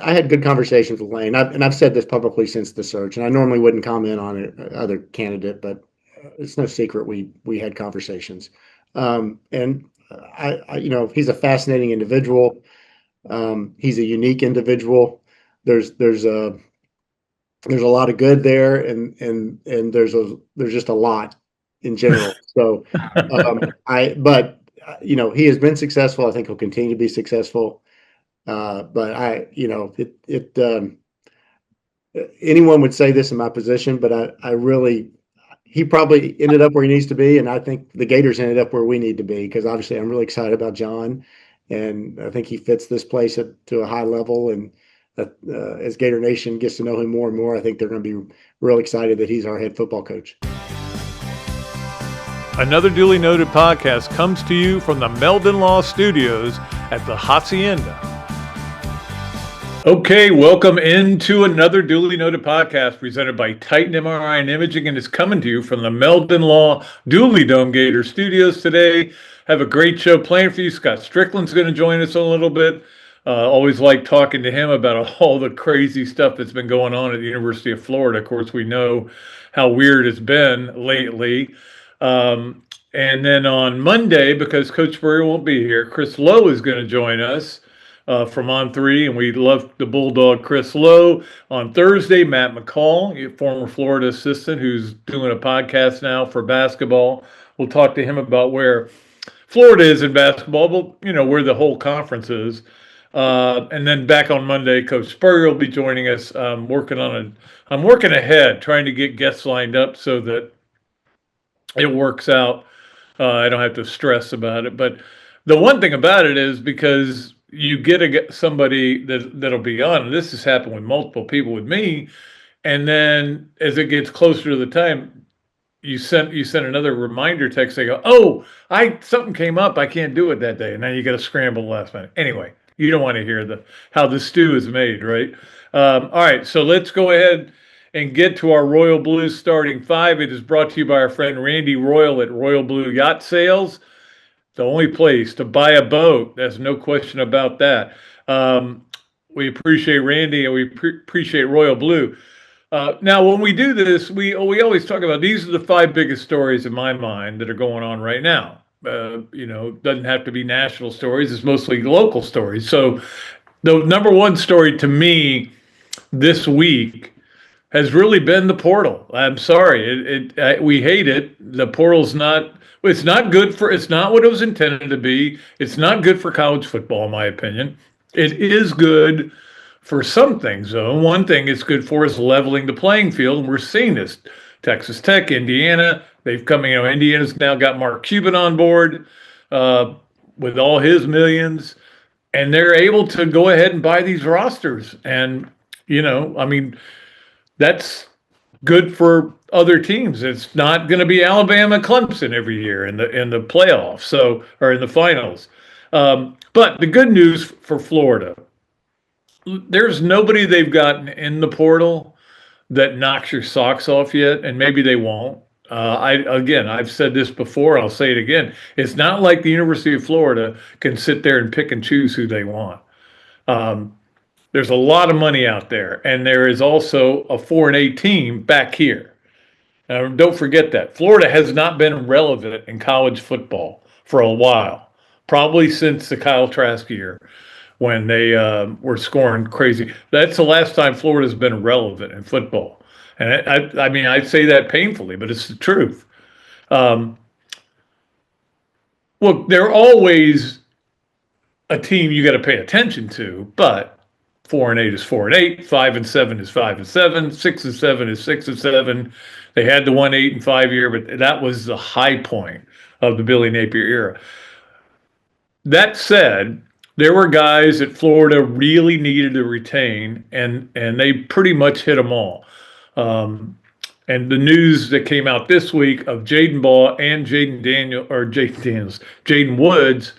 I had good conversations with Lane, and I've said this publicly since the search, and I normally wouldn't comment on other candidate, but it's no secret we had conversations. And he's a fascinating individual. He's a unique individual. There's a lot of good there, and there's just a lot in general. So, he has been successful. I think he'll continue to be successful. Anyone would say this in my position, but he probably ended up where he needs to be, and I think the Gators ended up where we need to be, because obviously I'm really excited about John, and I think he fits this place to a high level. And as Gator Nation gets to know him more and more, I think they're going to be real excited that he's our head football coach. Another Dooley Noted podcast comes to you from the Meldon Law Studios at the Hacienda. Okay, welcome into another Dooley Noted podcast presented by Titan MRI and Imaging, and it's coming to you from the Meldon Law Dooley Dome Gator Studios today. Have a great show planned for you. Scott Stricklin's going to join us a little bit. Always like talking to him about all the crazy stuff that's been going on at the University of Florida. Of course, we know how weird it's been lately. And then on Monday, because Coach Spurrier won't be here, Chris Lowe is going to join us from On3, and we love the Bulldog Chris Lowe. On Thursday, Matt McCall, former Florida assistant who's doing a podcast now for basketball. We'll talk to him about where Florida is in basketball, but where the whole conference is. And then back on Monday, Coach Spurrier will be joining us. I'm working ahead, trying to get guests lined up so that it works out. I don't have to stress about it. But the one thing about it is, because you get somebody that'll be on, and this has happened with multiple people with me, and then as it gets closer to the time, you send another reminder text. They go, "Oh, something came up. I can't do it that day," and now you got to scramble last minute. Anyway, you don't want to hear how the stew is made, right? All right, so let's go ahead and get to our Royal Blue starting five. It is brought to you by our friend Randy Royal at Royal Blue Yacht Sales. The only place to buy a boat. There's no question about that. We appreciate Randy, and we appreciate Royal Blue. Now, when we do this, we always talk about, these are the five biggest stories in my mind that are going on right now. Doesn't have to be national stories. It's mostly local stories. So the number one story to me this week has really been the portal. I'm sorry. We hate it. The portal's it's not what it was intended to be. It's not good for college football, in my opinion. It is good for some things, though. One thing it's good for is leveling the playing field, and we're seeing this. Texas Tech, Indiana, Indiana's now got Mark Cuban on board with all his millions, and they're able to go ahead and buy these rosters. And, that's good for other teams. It's not going to be Alabama, Clemson every year in the playoffs, or in the finals. But the good news for Florida, there's nobody they've gotten in the portal that knocks your socks off yet, and maybe they won't. I've said this before, I'll say it again. It's not like the University of Florida can sit there and pick and choose who they want. There's a lot of money out there, and there is also a 4-8 team back here. Now, don't forget that. Florida has not been relevant in college football for a while, probably since the Kyle Trask year when they were scoring crazy. That's the last time Florida's been relevant in football. And I say that painfully, but it's the truth. Look, they're always a team you got to pay attention to, but 4-8 is 4-8, 5-7 is 5-7, 6-7 is 6-7. They had the 1-8-5 year, but that was the high point of the Billy Napier era. That said, there were guys that Florida really needed to retain, and they pretty much hit them all. And the news that came out this week of Jaden Baugh and Jaden Woods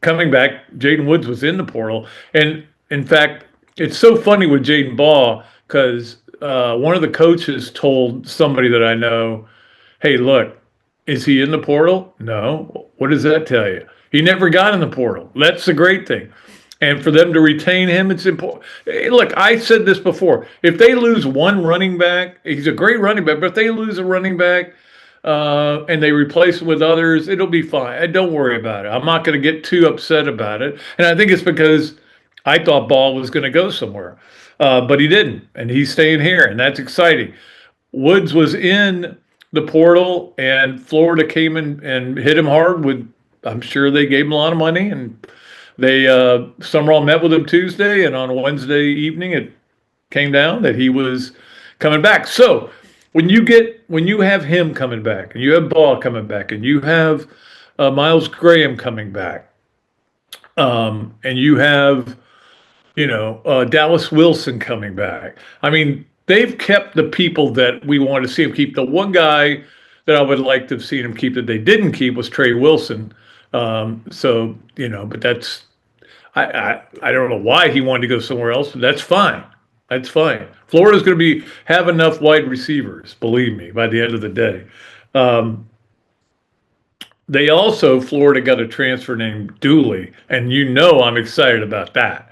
coming back. Jaden Woods was in the portal, and in fact, it's so funny with Jaden Baugh, because one of the coaches told somebody that I know, "Hey, look, is he in the portal?" "No." "What does that tell you?" He never got in the portal. That's the great thing. And for them to retain him, it's important. Look, I said this before. If they lose one running back, he's a great running back, but if they lose a running back and they replace him with others, it'll be fine. Don't worry about it. I'm not going to get too upset about it. And I think it's because I thought Ball was going to go somewhere, but he didn't. And he's staying here, and that's exciting. Woods was in the portal, and Florida came in and hit him hard with, I'm sure they gave him a lot of money, and they Summerall met with him Tuesday, and on Wednesday evening it came down that he was coming back. So when you have him coming back, and you have Ball coming back, and you have Miles Graham coming back, and you have Dallas Wilson coming back. I mean, they've kept the people that we wanted to see him keep. The one guy that I would like to have seen him keep that they didn't keep was Trey Wilson. But that's I don't know why he wanted to go somewhere else, but that's fine. That's fine. Florida's going to have enough wide receivers, believe me, by the end of the day. Florida got a transfer named Dooley, and I'm excited about that.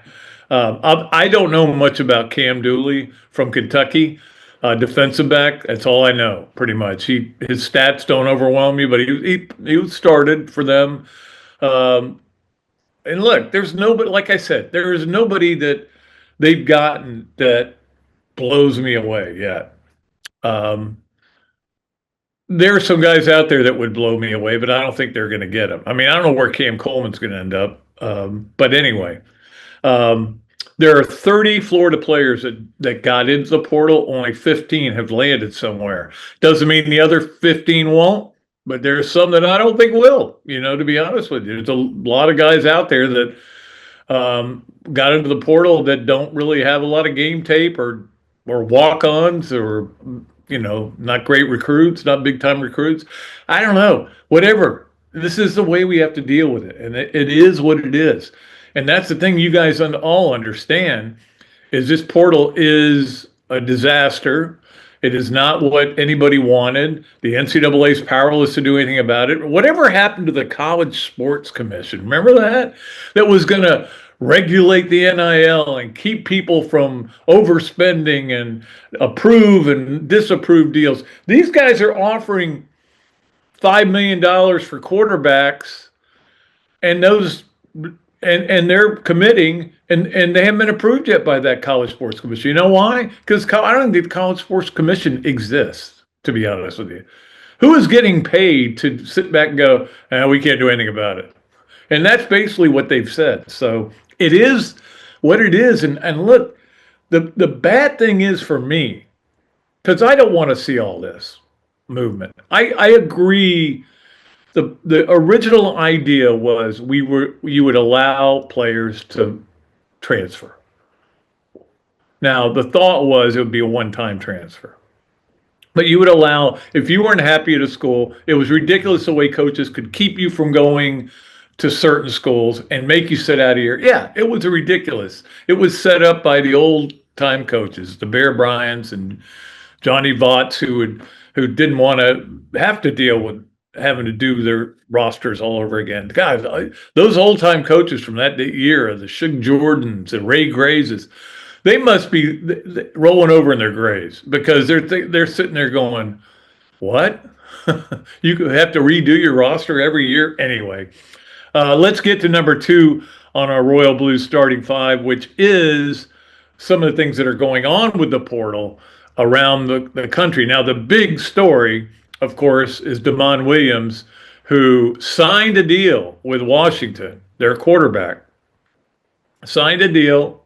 I don't know much about Cam Dooley from Kentucky, defensive back. That's all I know, pretty much. His stats don't overwhelm me, but he started for them. And look, there's nobody, like I said, there is nobody that they've gotten that blows me away yet. There are some guys out there that would blow me away, but I don't think they're going to get them. I mean, I don't know where Cam Coleman's going to end up. But anyway, there are 30 Florida players that got into the portal. Only 15 have landed somewhere. Doesn't mean the other 15 won't, but there's some that I don't think will, to be honest with you. There's a lot of guys out there that got into the portal that don't really have a lot of game tape or walk-ons or, not great recruits, not big-time recruits. I don't know. Whatever. This is the way we have to deal with it, and it is what it is. And that's the thing you guys all understand is this portal is a disaster. It is not what anybody wanted. The NCAA is powerless to do anything about it. Whatever happened to the College Sports Commission? Remember that? That was going to regulate the NIL and keep people from overspending and approve and disapprove deals. These guys are offering $5 million for quarterbacks, and they're committing, and they haven't been approved yet by that College Sports Commission. You know why? Because I don't think the College Sports Commission exists, to be honest with you. Who is getting paid to sit back and go, we can't do anything about it? And that's basically what they've said. So it is what it is. And look, the bad thing is for me, because I don't want to see all this movement. I agree. The original idea was you would allow players to transfer. Now, the thought was it would be a one-time transfer. But you would allow, if you weren't happy at a school, it was ridiculous the way coaches could keep you from going to certain schools and make you sit out of here. Yeah, it was ridiculous. It was set up by the old-time coaches, the Bear Bryants and Johnny Votts, who didn't want to have to deal with having to do their rosters all over again. Guys, those old-time coaches from that year, the Shug Jordans and Ray Grays, they must be rolling over in their graves because they're sitting there going, what? You have to redo your roster every year? Anyway, let's get to number 2 on our Royal Blues starting 5, which is some of the things that are going on with the portal around the country. Now, the big story, of course, is Damon Williams, who signed a deal with Washington, their quarterback. Signed a deal.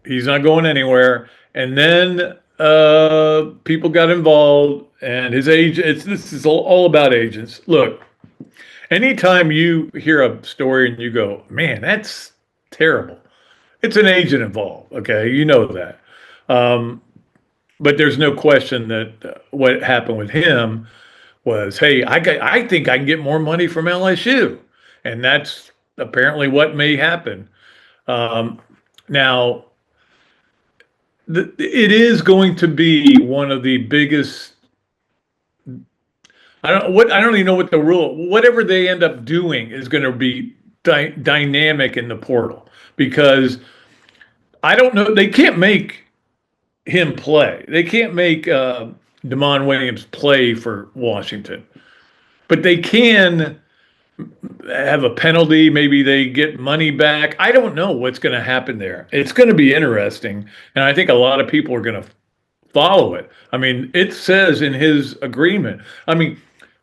He's not going anywhere. And then people got involved, and his agent, this is all about agents. Look, anytime you hear a story and you go, man, that's terrible, it's an agent involved, okay? You know that. But there's no question that what happened with him was, hey, I think I can get more money from LSU. And that's apparently what may happen. Now, it is going to be one of the biggest. I don't even know what the rule. Whatever they end up doing is going to be dynamic in the portal. because I don't know. They can't make him play. They can't make Damon Williams play for Washington, but they can have a penalty. Maybe they get money back. I don't know what's going to happen there. It's going to be interesting, and I think a lot of people are going to follow it. I mean, it says in his agreement. I mean,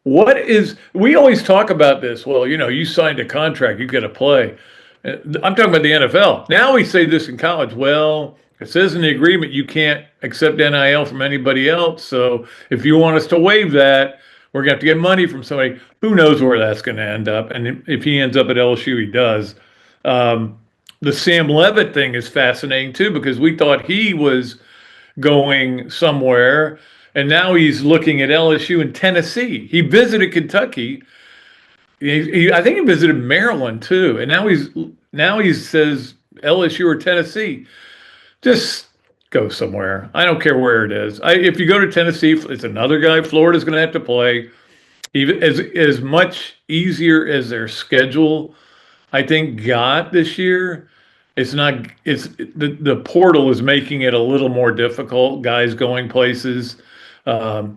we always talk about this. Well, you signed a contract, you got to play. I'm talking about the NFL. Now we say this in college. Well, it says in the agreement you can't accept NIL from anybody else. So if you want us to waive that, we're going to have to get money from somebody. Who knows where that's going to end up? And if he ends up at LSU, he does. The Sam Levitt thing is fascinating too, because we thought he was going somewhere, and now he's looking at LSU and Tennessee. He visited Kentucky. I think he visited Maryland too, and now he says LSU or Tennessee. Just go somewhere. I don't care where it is. If you go to Tennessee, it's another guy Florida's going to have to play. Even as much easier as their schedule, I think, got this year. It's not. It's the portal is making it a little more difficult. Guys going places. A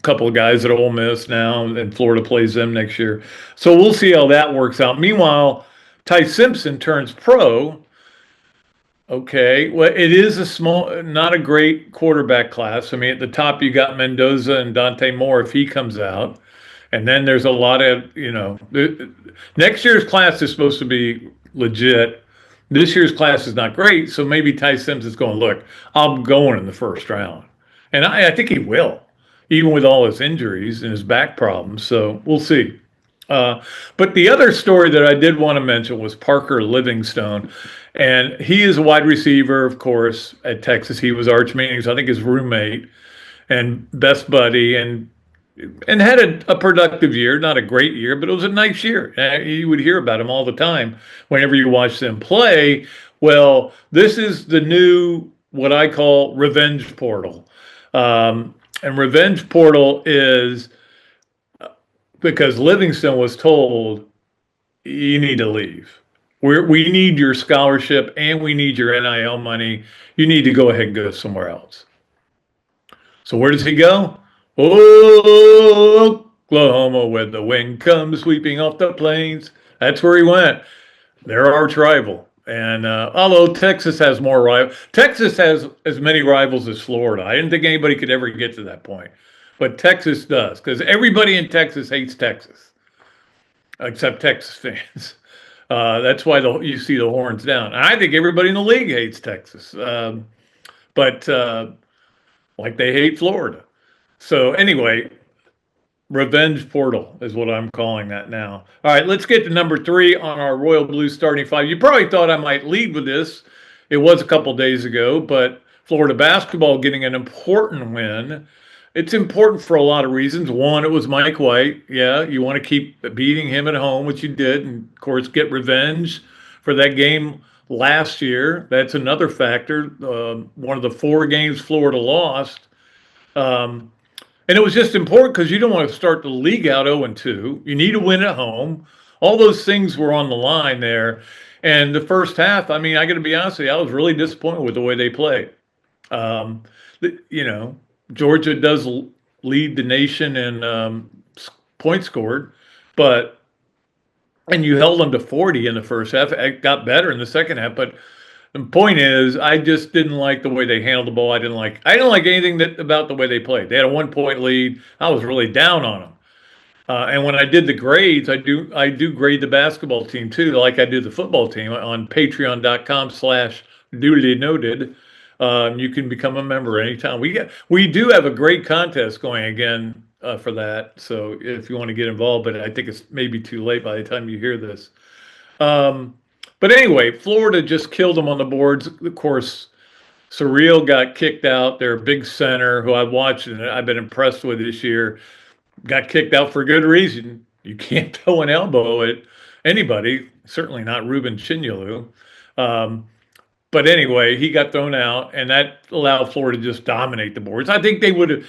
couple of guys at Ole Miss now, and Florida plays them next year. So we'll see how that works out. Meanwhile, Ty Simpson turns pro. Okay, well, it is not a great quarterback class. I mean, at the top you got Mendoza and Dante Moore if he comes out, and then there's a lot of next year's class is supposed to be legit. This year's class is not great, so maybe Ty Simpson's going, look, I'm going in the first round, and I think he will, even with all his injuries and his back problems. So we'll see. But the other story that I did want to mention was Parker Livingstone. And he is a wide receiver, of course, at Texas. He was Arch Manning's, I think, his roommate and best buddy, and had a productive year. Not a great year, but it was a nice year. You would hear about him all the time whenever you watch them play. Well, this is the new, what I call, revenge portal. And revenge portal is because Livingstone was told, you need to leave. We need your scholarship and we need your NIL money. You need to go ahead and go somewhere else. So where does he go? Oh, Oklahoma, where the wind comes sweeping off the plains. That's where he went. They're arch rival. And although Texas has more rivals, Texas has as many rivals as Florida. I didn't think anybody could ever get to that point. But Texas does, because everybody in Texas hates Texas, except Texas fans. That's why you see the horns down. And I think everybody in the league hates Texas, but like they hate Florida. So anyway, revenge portal is what I'm calling that now. All right, let's get to number 3 on our Royal Blue starting 5. You probably thought I might lead with this. It was a couple days ago, but Florida basketball getting an important win. It's important for a lot of reasons. One, it was Mike White. Yeah, you want to keep beating him at home, which you did, and of course get revenge for that game last year. That's another factor. One of the 4 games Florida lost. And it was just important because you don't want to start the league out 0-2. You need to win at home. All those things were on the line there. And the first half, I mean, I got to be honest with you, I was really disappointed with the way they played. Georgia does lead the nation in points scored, and you held them to 40 in the first half. It got better in the second half, but the point is, I just didn't like the way they handled the ball. I didn't like anything about the way they played. They had a 1-point lead. I was really down on them. And when I did the grades, I do grade the basketball team too, like I do the football team on patreon.com/Dooley noted. You can become a member anytime. We do have a great contest going again for that. So if you want to get involved, but I think it's maybe too late by the time you hear this. But anyway, Florida just killed them on the boards. Of course, Surreal got kicked out. Their big center, who I've watched and I've been impressed with this year, got kicked out for good reason. You can't throw an elbow at anybody, certainly not Ruben Chinyelu. But anyway, he got thrown out, and that allowed Florida to just dominate the boards. I think they were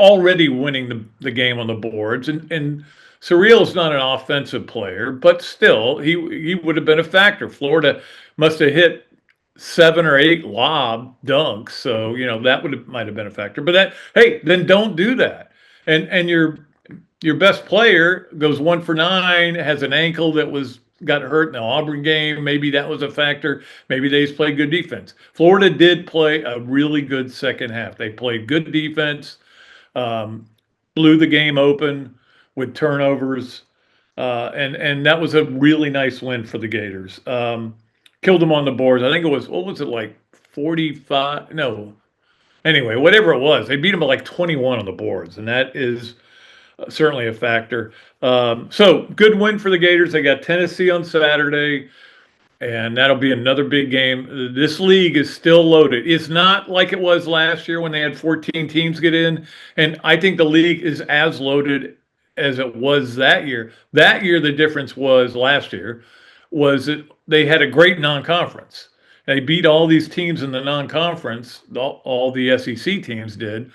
already winning the game on the boards, and Surreal's not an offensive player, but still, he would have been a factor. Florida must have hit 7 or 8 lob dunks, so that might have been a factor. But hey, then don't do that. And your best player goes 1 for 9, has an ankle that got hurt in the Auburn game. Maybe that was a factor. Maybe they just played good defense. Florida did play a really good second half. They played good defense, blew the game open with turnovers, and that was a really nice win for the Gators. Killed them on the boards. I think it was, what was it, like 45? No. Anyway, whatever it was, they beat them by like 21 on the boards, and that is certainly a factor. So good win for the Gators. They got Tennessee on Saturday, and that'll be another big game. This league is still loaded. It's not like it was last year when they had 14 teams get in, and I think the league is as loaded as it was that year. That year, the difference was last year was that they had a great non-conference. They beat all these teams in the non-conference, all the SEC teams did,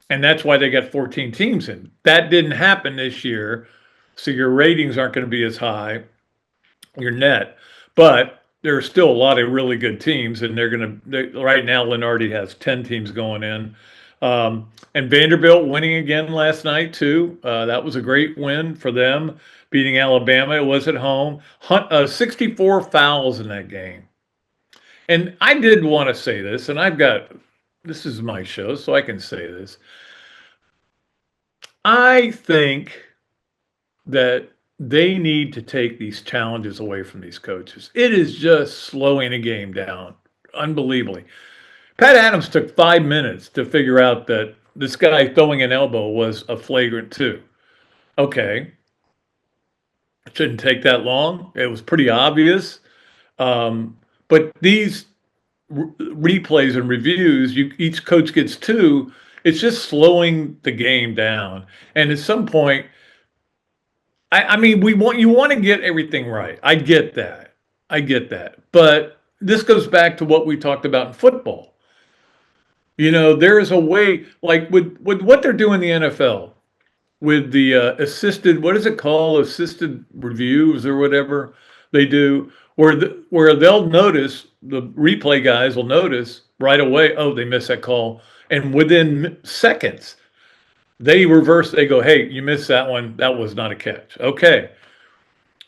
and that's why they got 14 teams in. That didn't happen this year, so your ratings aren't going to be as high, your net, but there are still a lot of really good teams, and right now Leonardo has 10 teams going in. And Vanderbilt winning again last night too. That was a great win for them, beating Alabama. It was at home. 64 fouls in that game. And I did want to say this, and this is my show, so I can say this. I think that they need to take these challenges away from these coaches. It is just slowing a game down unbelievably. Pat Adams took 5 minutes to figure out that this guy throwing an elbow was a flagrant 2. Okay. It shouldn't take that long. It was pretty obvious. But these replays and reviews, each coach gets 2. It's just slowing the game down. And at some point, I mean, you want to get everything right. I get that. But this goes back to what we talked about in football. There is a way, like with what they're doing in the NFL, with the assisted, what is it called, assisted reviews or whatever they do, where they'll notice, the replay guys will notice right away, oh, they missed that call, and within seconds, they go, hey, you missed that one, that was not a catch. Okay.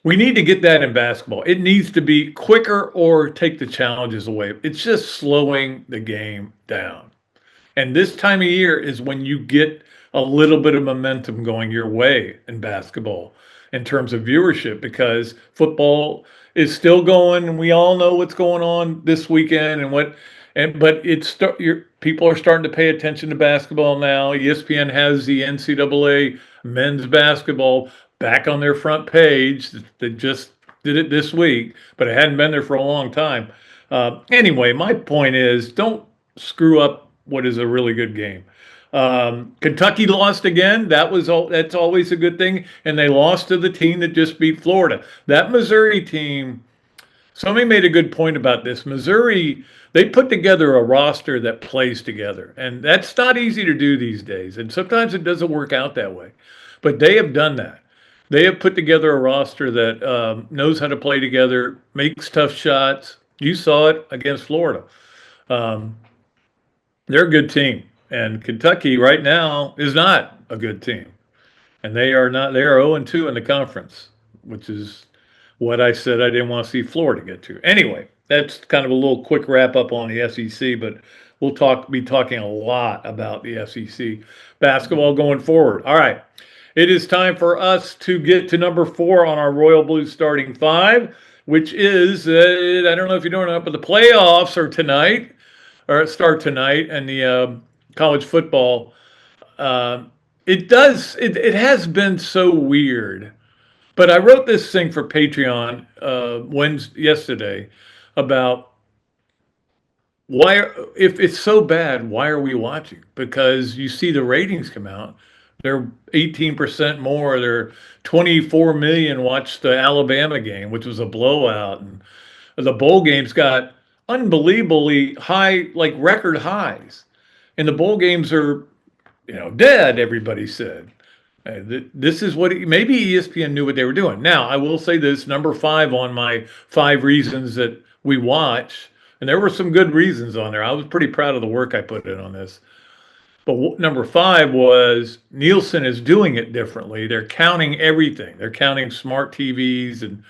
We need to get that in basketball. It needs to be quicker or take the challenges away. It's just slowing the game down. And this time of year is when you get a little bit of momentum going your way in basketball in terms of viewership, because football is still going, and we all know what's going on this weekend but people are starting to pay attention to basketball now. ESPN has the NCAA men's basketball back on their front page. They just did it this week, but it hadn't been there for a long time. Anyway, my point is, don't screw up what is a really good game. Kentucky lost again. That's always a good thing. And they lost to the team that just beat Florida. That Missouri team, somebody made a good point about this. Missouri, they put together a roster that plays together. And that's not easy to do these days. And sometimes it doesn't work out that way. But they have done that. They have put together a roster that knows how to play together, makes tough shots. You saw it against Florida. They're a good team. And Kentucky right now is not a good team. And they are 0-2 in the conference, which is what I said I didn't want to see Florida get to. Anyway, that's kind of a little quick wrap up on the SEC, but we'll be talking a lot about the SEC basketball going forward. All right. It is time for us to get to number 4 on our Royal Blue starting 5, which is, I don't know if you're doing it, but the playoffs are tonight, or start tonight, and the college football. It has been so weird. But I wrote this thing for Patreon yesterday about if it's so bad, why are we watching? Because you see the ratings come out. They're 18% more. They're 24 million watched the Alabama game, which was a blowout. And the bowl games got unbelievably high, like record highs. And the bowl games are, dead, everybody said. This is what maybe ESPN knew what they were doing. Now, I will say this, number 5 on my 5 reasons that we watch, and there were some good reasons on there. I was pretty proud of the work I put in on this. But number 5 was Nielsen is doing it differently. They're counting everything. They're counting smart TVs and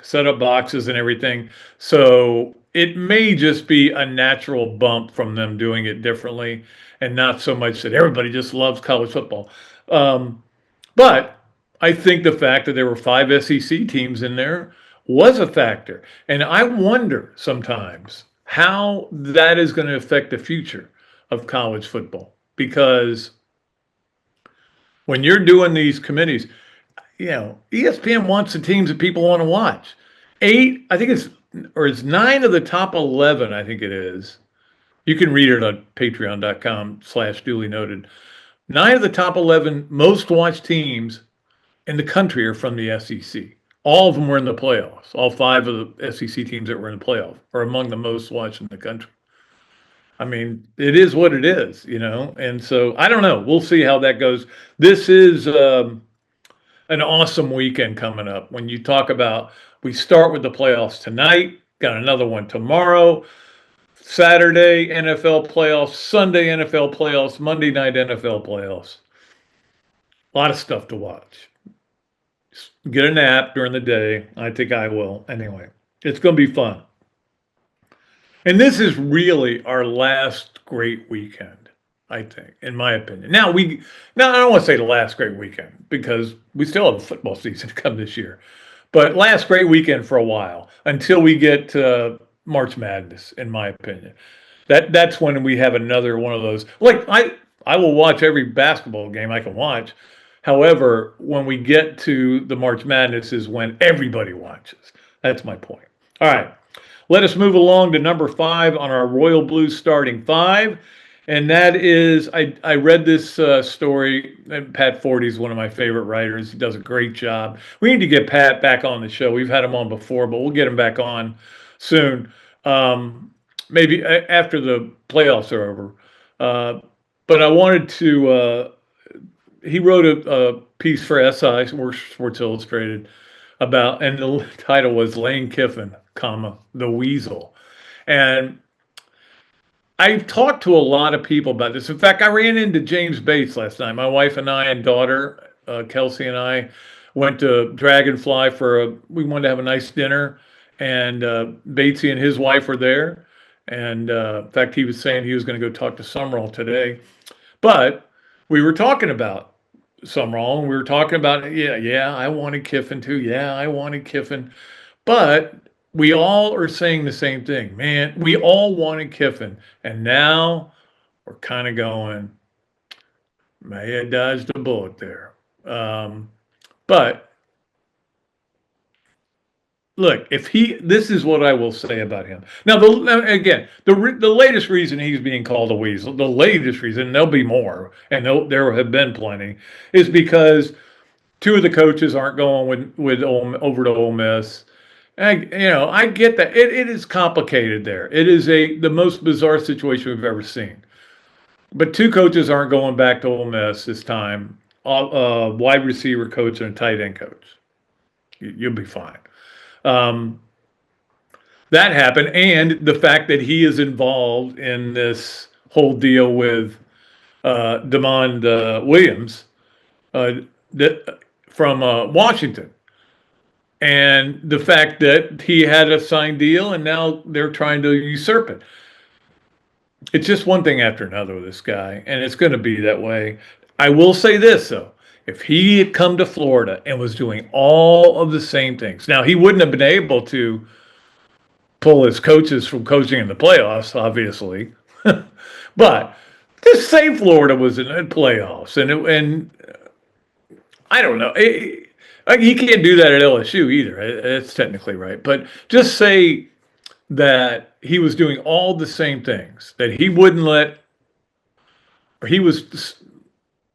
set-up boxes and everything. So it may just be a natural bump from them doing it differently, and not so much that everybody just loves college football. But I think the fact that there were 5 SEC teams in there was a factor. And I wonder sometimes how that is going to affect the future of college football. Because when you're doing these committees, ESPN wants the teams that people want to watch. 8, I think it's 9 of the top 11, I think it is. You can read it on patreon.com/Dooley noted. 9 of the top 11 most watched teams in the country are from the SEC. All of them were in the playoffs. All 5 of the SEC teams that were in the playoff are among the most watched in the country. I mean, it is what it is, and so I don't know. We'll see how that goes. This is an awesome weekend coming up. When you talk about, we start with the playoffs tonight, got another one tomorrow, Saturday NFL playoffs, Sunday NFL playoffs, Monday night NFL playoffs. A lot of stuff to watch. Get a nap during the day. I think I will. Anyway, it's going to be fun. And this is really our last great weekend, I think, in my opinion. Now, I don't want to say the last great weekend because we still have a football season to come this year. But last great weekend for a while until we get to March Madness, in my opinion. That's when we have another one of those. Like, I will watch every basketball game I can watch. However, when we get to the March Madness is when everybody watches. That's my point. All right. Let us move along to number 5 on our Royal Blue starting 5. And that is, I read this story, and Pat Forty is one of my favorite writers. He does a great job. We need to get Pat back on the show. We've had him on before, but we'll get him back on soon. Maybe after the playoffs are over. But I wanted to, he wrote a piece for SI, Sports Illustrated, about, and the title was Lane Kiffin, the Weasel. And I've talked to a lot of people about this. In fact, I ran into James Bates last night. My wife and I and daughter, Kelsey and I, went to Dragonfly we wanted to have a nice dinner. And Batesy and his wife were there. And in fact, he was saying he was going to go talk to Summerall today. But we were talking about Summerall, and we were talking about, I wanted Kiffin too. Yeah, I wanted Kiffin. But we all are saying the same thing. Man, we all wanted Kiffin. And now we're kind of going, may have dodged a bullet there. But look, this is what I will say about him. Now, the latest reason he's being called a weasel, the latest reason, and there'll be more, and there have been plenty, is because 2 of the coaches aren't going over to Ole Miss. I get that. It is complicated there. It is the most bizarre situation we've ever seen. But 2 coaches aren't going back to Ole Miss this time. Wide receiver coach and a tight end coach. You'll be fine. That happened, and the fact that he is involved in this whole deal with Demond Williams from Washington. And the fact that he had a signed deal and now they're trying to usurp it. It's just one thing after another with this guy, and it's going to be that way. I will say this, though. If he had come to Florida and was doing all of the same things, now he wouldn't have been able to pull his coaches from coaching in the playoffs, obviously. But just say Florida was in the playoffs, and I don't know. He can't do that at LSU either. That's technically right. But just say that he was doing all the same things, that he wouldn't let, or he was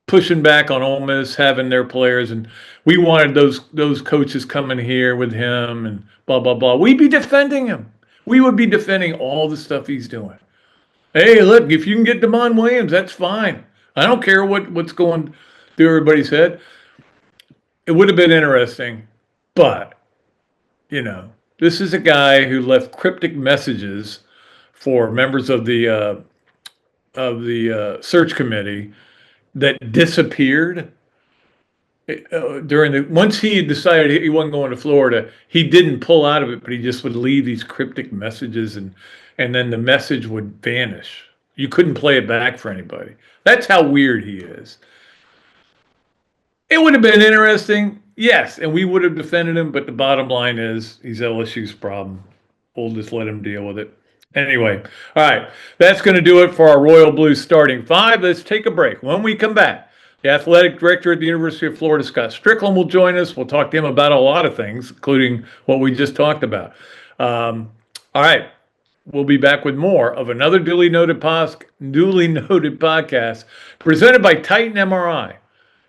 pushing back on Ole Miss having their players, and we wanted those coaches coming here with him and blah, blah, blah. We'd be defending him. We would be defending all the stuff he's doing. Hey, look, if you can get Demond Williams, that's fine. I don't care what's going through everybody's head. It would have been interesting, but, this is a guy who left cryptic messages for members of the search committee that disappeared once he had decided he wasn't going to Florida. He didn't pull out of it, but he just would leave these cryptic messages, and then the message would vanish. You couldn't play it back for anybody. That's how weird he is. It would have been interesting, yes, and we would have defended him, but the bottom line is he's LSU's problem. We'll just let him deal with it. Anyway, all right, that's going to do it for our Royal Blues starting five. Let's take a break. When we come back, the athletic director at the University of Florida, Scott Stricklin, will join us. We'll talk to him about a lot of things, including what we just talked about. All right, we'll be back with more of another duly noted podcast presented by Titan MRI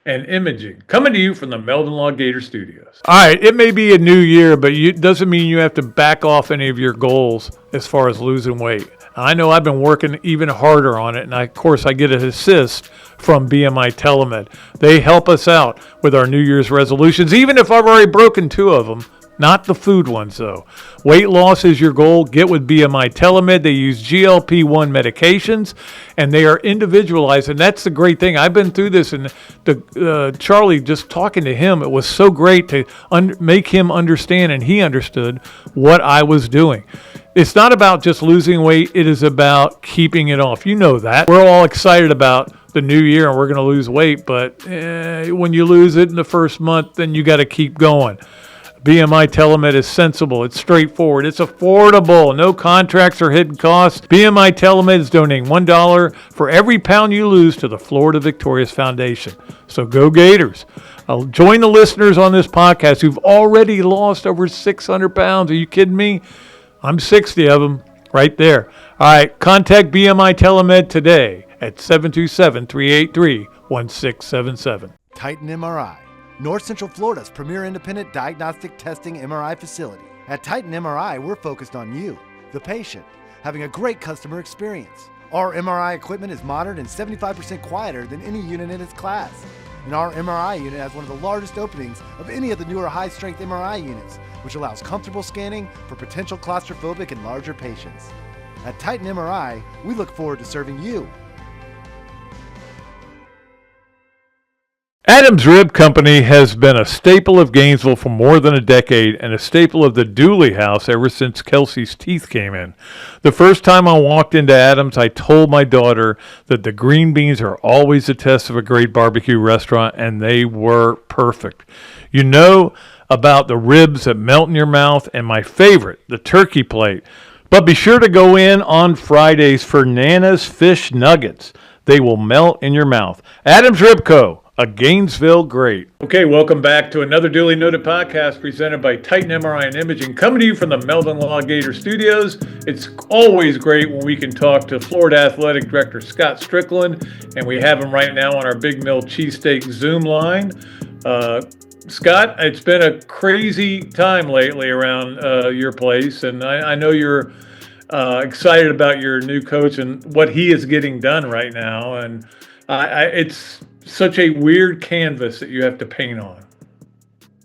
and Imaging, coming to you from the Meldon Law Gator Studios. All right, it may be a new year, but it doesn't mean you have to back off any of your goals as far as losing weight. I know I've been working even harder on it, and of course I get an assist from BMI TeleMed. They help us out with our New Year's resolutions, even if I've already broken two of them. Not the food ones, though. Weight loss is your goal. Get with BMI TeleMed. They use GLP-1 medications, and they are individualized, and that's the great thing. I've been through this, and Charlie, just talking to him, it was so great to make him understand, and he understood what I was doing. It's not about just losing weight. It is about keeping it off. You know that. We're all excited about the new year, and we're going to lose weight, but when you lose it in the first month, then you got to keep going. BMI TeleMed is sensible. It's straightforward. It's affordable. No contracts or hidden costs. BMI TeleMed is donating $1 for every pound you lose to the Florida Victorious Foundation. So go Gators. Join the listeners on this podcast who've already lost over 600 pounds. Are you kidding me? I'm 60 of them right there. All right, contact BMI TeleMed today at 727-383-1677. Titan MRI, North Central Florida's premier independent diagnostic testing MRI facility. At Titan MRI, we're focused on you, the patient, having a great customer experience. Our MRI equipment is modern and 75% quieter than any unit in its class. And our MRI unit has one of the largest openings of any of the newer high-strength MRI units, which allows comfortable scanning for potential claustrophobic and larger patients. At Titan MRI, we look forward to serving you. Adams Rib Company has been a staple of Gainesville for more than a decade and a staple of the Dooley house ever since Kelsey's teeth came in. The first time I walked into Adams, I told my daughter that the green beans are always a test of a great barbecue restaurant, and they were perfect. You know about the ribs that melt in your mouth, and my favorite, the turkey plate. But be sure to go in on Fridays for Nana's Fish Nuggets. They will melt in your mouth. Adams Rib Co., a Gainesville great. Okay, welcome back to another duly noted podcast presented by Titan MRI and Imaging, coming to you from the Meldon Law Gator Studios. It's always great when we can talk to Florida Athletic Director Scott Stricklin, and we have him right now on our Big Mill Cheesesteaks Zoom line. Scott, it's been a crazy time lately around your place, and I know you're excited about your new coach and what he is getting done right now, and it's such a weird canvas that you have to paint on.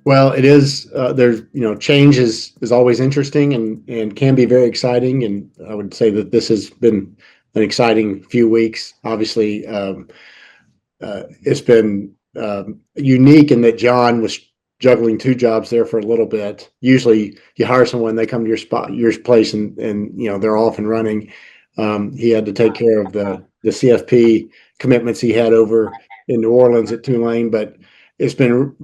Well, it is. There's, change is always interesting and can be very exciting. And I would say that this has been an exciting few weeks. Obviously, it's been unique in that John was juggling two jobs there for a little bit. Usually, you hire someone, they come to your place, and they're off and running. He had to take care of the CFP commitments he had over in New Orleans at Tulane, but it's been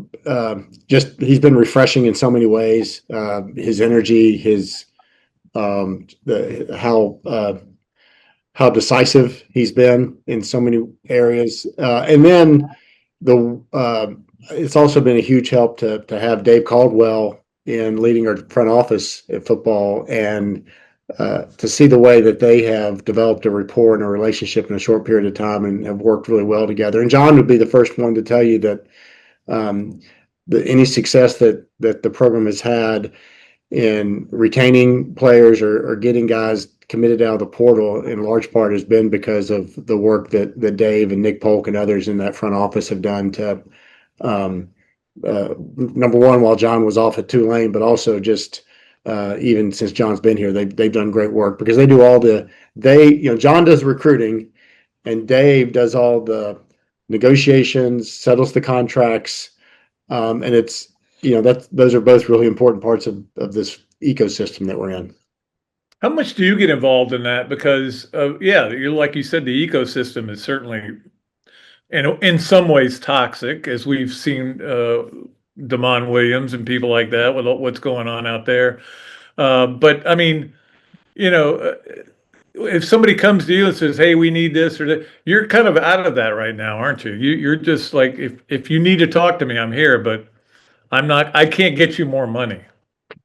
he's been refreshing in so many ways. His energy, his how decisive he's been in so many areas, and then it's also been a huge help to have Dave Caldwell in leading our front office at football, and to see the way that they have developed a rapport and a relationship in a short period of time and have worked really well together. And John would be the first one to tell you that any success that the program has had in retaining players or getting guys committed out of the portal in large part has been because of the work that Dave and Nick Polk and others in that front office have done to, number one, while John was off at Tulane, but also just even since John's been here, they've done great work because they do John does the recruiting and Dave does all the negotiations, settles the contracts, and it's those are both really important parts of this ecosystem that we're in. How much do you get involved in that? Because you're like you said, the ecosystem is certainly in some ways toxic, as we've seen Damon Williams and people like that with what's going on out there. But I mean, if somebody comes to you and says, "Hey, we need this or that," you're kind of out of that right now, aren't you? You're just like, if you need to talk to me, I'm here, but I can't get you more money.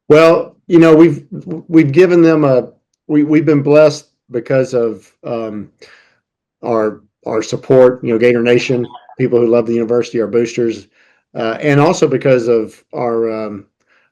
Well, we've given them we've been blessed because of our support, Gator Nation, people who love the university, our boosters, and also because of our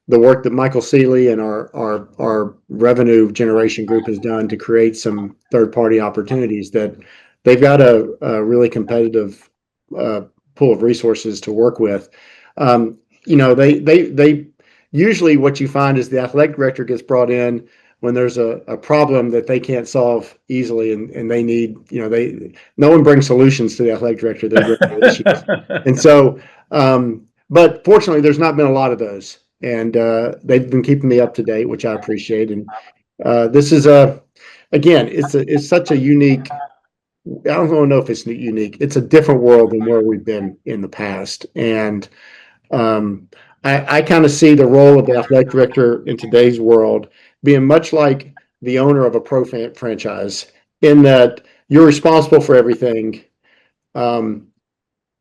the work that Michael Seeley and our revenue generation group has done to create some third-party opportunities that they've got a really competitive pool of resources to work with. They usually what you find is the athletic director gets brought in when there's a problem that they can't solve easily and they need, no one brings solutions to the athletic director. They bring issues. And so, but fortunately there's not been a lot of those and they've been keeping me up to date, which I appreciate. And this is again, it's such a unique, I don't know if it's unique. It's a different world than where we've been in the past. And I kind of see the role of the athletic director in today's world being much like the owner of a pro franchise in that you're responsible for everything.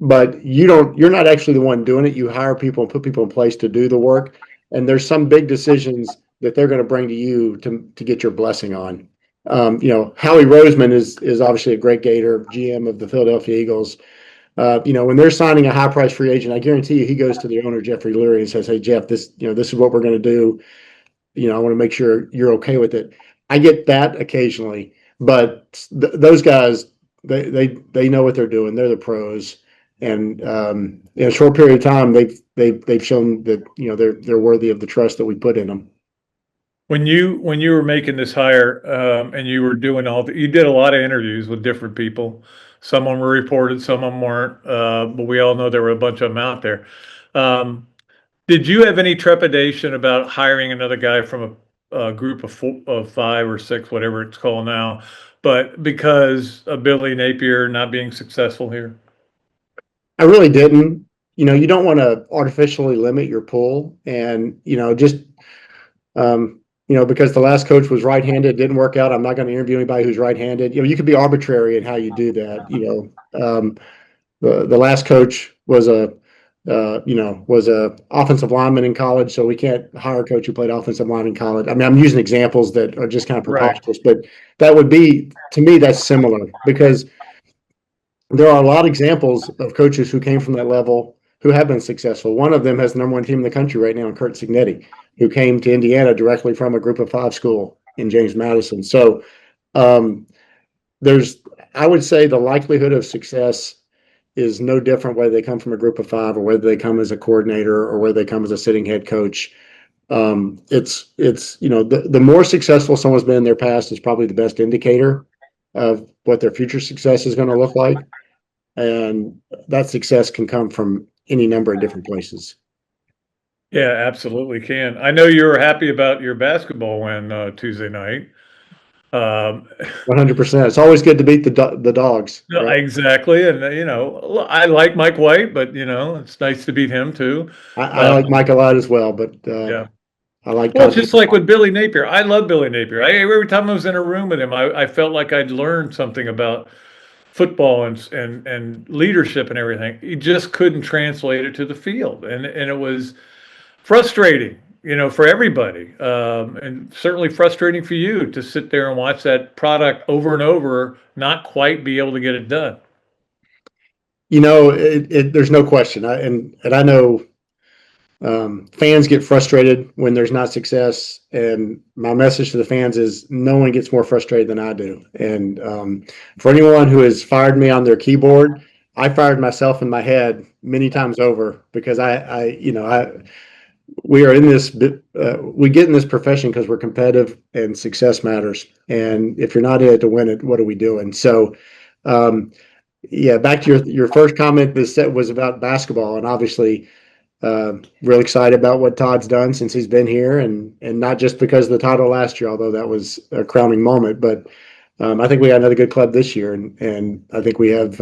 But you're not actually the one doing it. You hire people and put people in place to do the work. And there's some big decisions that they're going to bring to you to get your blessing on. Howie Roseman is obviously a great Gator, GM of the Philadelphia Eagles. When they're signing a high price free agent, I guarantee you he goes to the owner, Jeffrey Lurie, and says, "Hey, Jeff, this is what we're going to do. I want to make sure you're okay with it." I get that occasionally, but those guys, they know what they're doing. They're the pros. And in a short period of time, they've shown that they're worthy of the trust that we put in them. When you were making this hire and you were doing you did a lot of interviews with different people. Some of them were reported, some of them weren't, but we all know there were a bunch of them out there. Did you have any trepidation about hiring another guy from a group of 5 or 6, whatever it's called now, but because of Billy Napier not being successful here? I really didn't. You don't want to artificially limit your pool, and just because the last coach was right-handed, it didn't work out. I'm not going to interview anybody who's right-handed. You could be arbitrary in how you do that. The last coach was a offensive lineman in college, so we can't hire a coach who played offensive line in college. I mean, I'm using examples that are just kind of preposterous, but that would be, to me, that's similar because there are a lot of examples of coaches who came from that level who have been successful. One of them has the number 1 team in the country right now, Kurt Cignetti, who came to Indiana directly from a group of 5 school in James Madison. So I would say the likelihood of success is no different whether they come from a group of 5 or whether they come as a coordinator or whether they come as a sitting head coach. It's the more successful someone's been in their past is probably the best indicator of what their future success is going to look like. And that success can come from any number of different places. Yeah, absolutely can. I know you were happy about your basketball win Tuesday night. 100%. It's always good to beat the dogs. Right? Exactly. And, I like Mike White, but, it's nice to beat him too. I like Mike a lot as well, but yeah. I like. Well, just like with Billy Napier. I love Billy Napier. Every time I was in a room with him, I felt like I'd learned something about football and leadership and everything. He just couldn't translate it to the field. And it was frustrating, for everybody. And certainly frustrating for you to sit there and watch that product over and over, not quite be able to get it done. There's no question. I know Fans get frustrated when there's not success, and my message to the fans is no one gets more frustrated than I do. And for anyone who has fired me on their keyboard, I fired myself in my head many times over because we are in this, we get in this profession because we're competitive and success matters. And if you're not in it to win it, what are we doing? So, yeah, back to your first comment. This set was about basketball, and obviously, real excited about what Todd's done since he's been here, and not just because of the title last year, although that was a crowning moment, but I think we got another good club this year, and I think we have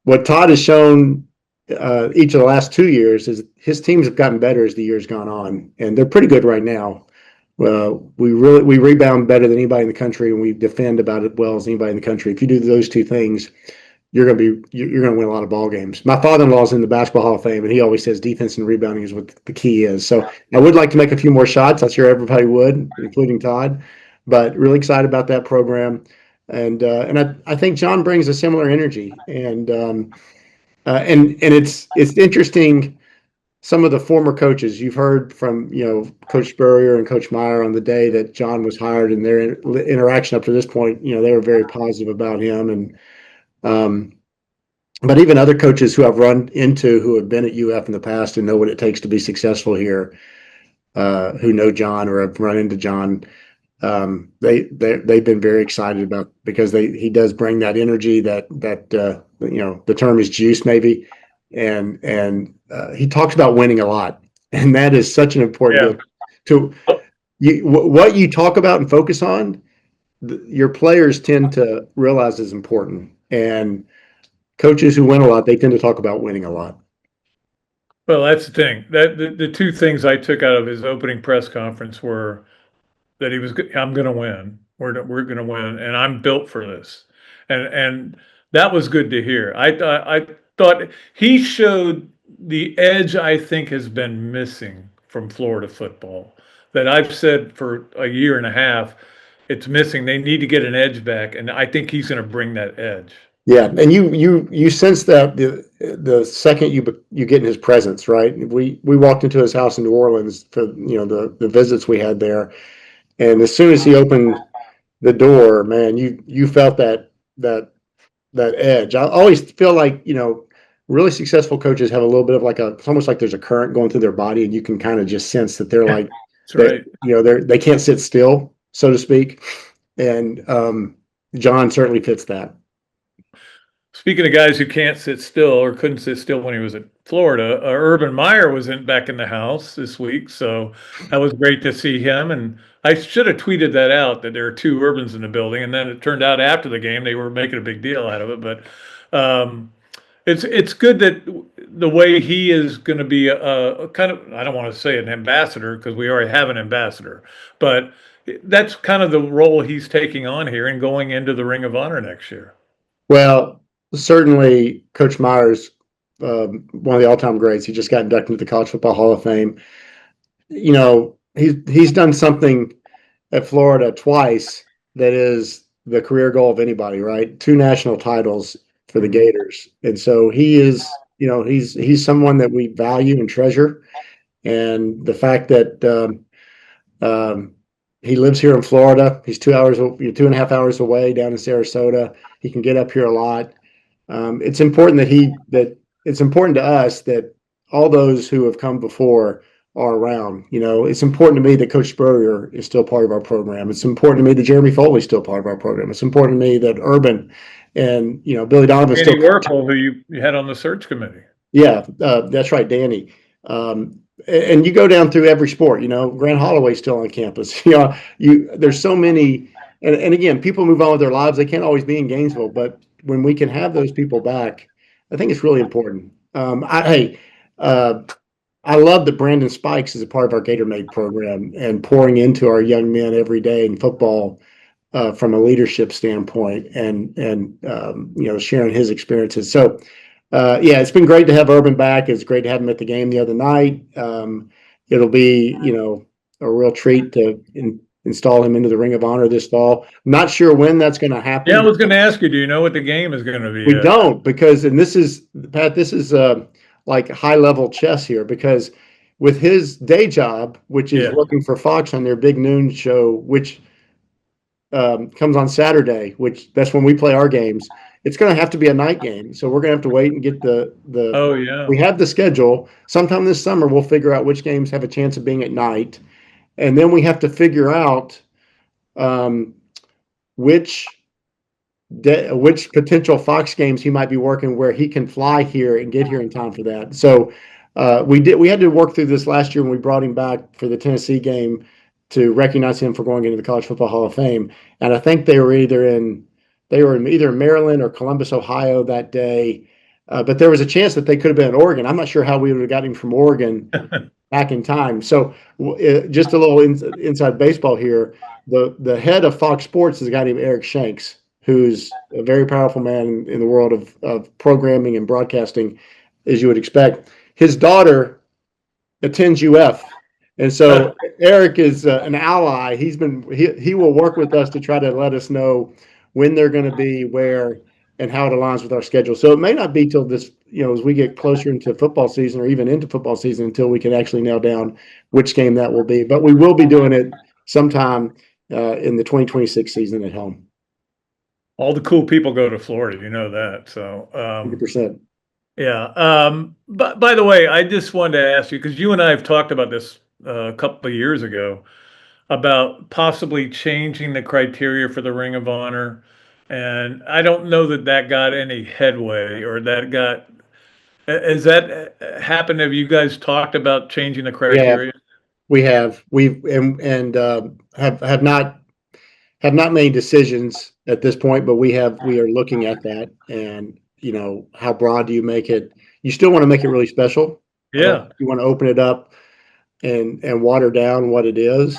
what Todd has shown each of the last 2 years is his teams have gotten better as the years gone on, and they're pretty good right now. We rebound better than anybody in the country, and we defend about as well as anybody in the country. If you do those two things, you're going to win a lot of ball games. My father-in-law is in the Basketball Hall of Fame, and he always says defense and rebounding is what the key is. So I would like to make a few more shots. I'm sure everybody would, including Todd. But really excited about that program, and I think John brings a similar energy, and it's interesting. Some of the former coaches you've heard from, Coach Spurrier and Coach Meyer on the day that John was hired, and their interaction up to this point, they were very positive about him, and but even other coaches who I've run into who have been at UF in the past and know what it takes to be successful here, who know John or have run into John, they've been very excited about, because he does bring that energy, that the term is juice maybe, and he talks about winning a lot, and that is such an important deal. What you talk about and focus on, your players tend to realize is important, and coaches who win a lot, they tend to talk about winning a lot. Well, that's the thing. That the two things I took out of his opening press conference were that I'm going to win. We're going to win, and I'm built for this. And that was good to hear. I thought he showed the edge I think has been missing from Florida football, that I've said for a year and a half it's missing. They need to get an edge back, and I think he's going to bring that edge. Yeah, and you sense that the second you get in his presence, right? We walked into his house in New Orleans for the visits we had there, and as soon as he opened the door, man, you felt that edge. I always feel like really successful coaches have a little bit of it's almost like there's a current going through their body, and you can kind of just sense that they're like, that's right. They can't sit still, so to speak, and John certainly fits that. Speaking of guys who can't sit still or couldn't sit still when he was at Florida, Urban Meyer was back in the house this week, so that was great to see him. And I should have tweeted that out, that there are two Urbans in the building, and then it turned out after the game they were making a big deal out of it. But it's good that the way he is going to be a kind of, I don't want to say an ambassador because we already have an ambassador, but that's kind of the role he's taking on here and going into the Ring of Honor next year. Well, certainly, Coach Myers, one of the all-time greats. He just got inducted into the College Football Hall of Fame. He's done something at Florida twice that is the career goal of anybody, right? 2 national titles for the Gators, and so he is, he's someone that we value and treasure. And the fact that he lives here in Florida, he's 2.5 hours away down in Sarasota. He can get up here a lot. It's important that it's important to us that all those who have come before are around. It's important to me that Coach Spurrier is still part of our program. It's important to me that Jeremy Foley is still part of our program. It's important to me that Urban and Billy Donovan Danny Werfel, who you had on the search committee. Yeah, that's right, Danny. And you go down through every sport. Grant Holloway's still on campus. There's so many, and again, people move on with their lives. They can't always be in Gainesville, but when we can have those people back, I think it's really important. I love that Brandon Spikes is a part of our GatorMade program and pouring into our young men every day in football from a leadership standpoint, and sharing his experiences. So, it's been great to have Urban back. It's great to have him at the game the other night. It'll be a real treat to install him into the Ring of Honor this fall. Not sure when that's going to happen. Yeah, I was going to ask you, do you know what the game is going to be? We don't, because, and this is, Pat, this is like high level chess here, because with his day job, which is Yeah. working for Fox on their big noon show, which comes on Saturday, which that's when we play our games. It's going to have to be a night game, so we're going to have to wait and get the. Oh, yeah. We have the schedule. Sometime this summer, we'll figure out which games have a chance of being at night, and then we have to figure out um, which which potential Fox games he might be working where he can fly here and get here in time for that. So we had to work through this last year when we brought him back for the Tennessee game to recognize him for going into the College Football Hall of Fame. And I think they were either in Maryland or Columbus, Ohio that day. But there was a chance that they could have been in Oregon. I'm not sure how we would have gotten him from Oregon back in time. So just a little inside baseball here. The head of Fox Sports is a guy named Eric Shanks, who's a very powerful man in the world of programming and broadcasting, as you would expect. His daughter attends UF. And so Eric is an ally. He will work with us to try to let us know when they're going to be, where, and how it aligns with our schedule. So it may not be till this, as we get closer into football season or even into football season until we can actually nail down which game that will be. But we will be doing it sometime in the 2026 season at home. All the cool people go to Florida, you know that. So 100%. yeah. But by the way, I just wanted to ask you, because you and I have talked about this a couple of years ago, about possibly changing the criteria for the Ring of Honor. And I don't know that got any headway, or has that happened? Have you guys talked about changing the criteria? We have. Have not made decisions at this point, but we are looking at that. And how broad do you make it? You still want to make it really special. Yeah. You want to open it up and water down what it is.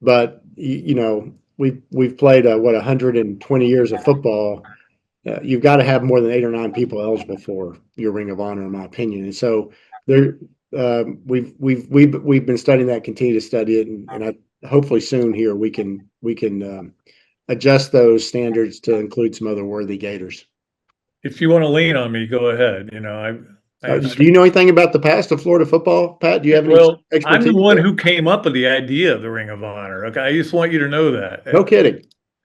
But we've played 120 years of football. You've got to have more than 8 or 9 people eligible for your Ring of Honor, in my opinion. And so we've been studying that, continue to study it, and hopefully soon here we can adjust those standards to include some other worthy Gators. If you want to lean on me, go ahead. Do you know anything about the past of Florida football, Pat? Do you have any expertise? I'm the one who came up with the idea of the Ring of Honor. Okay, I just want you to know that. No kidding.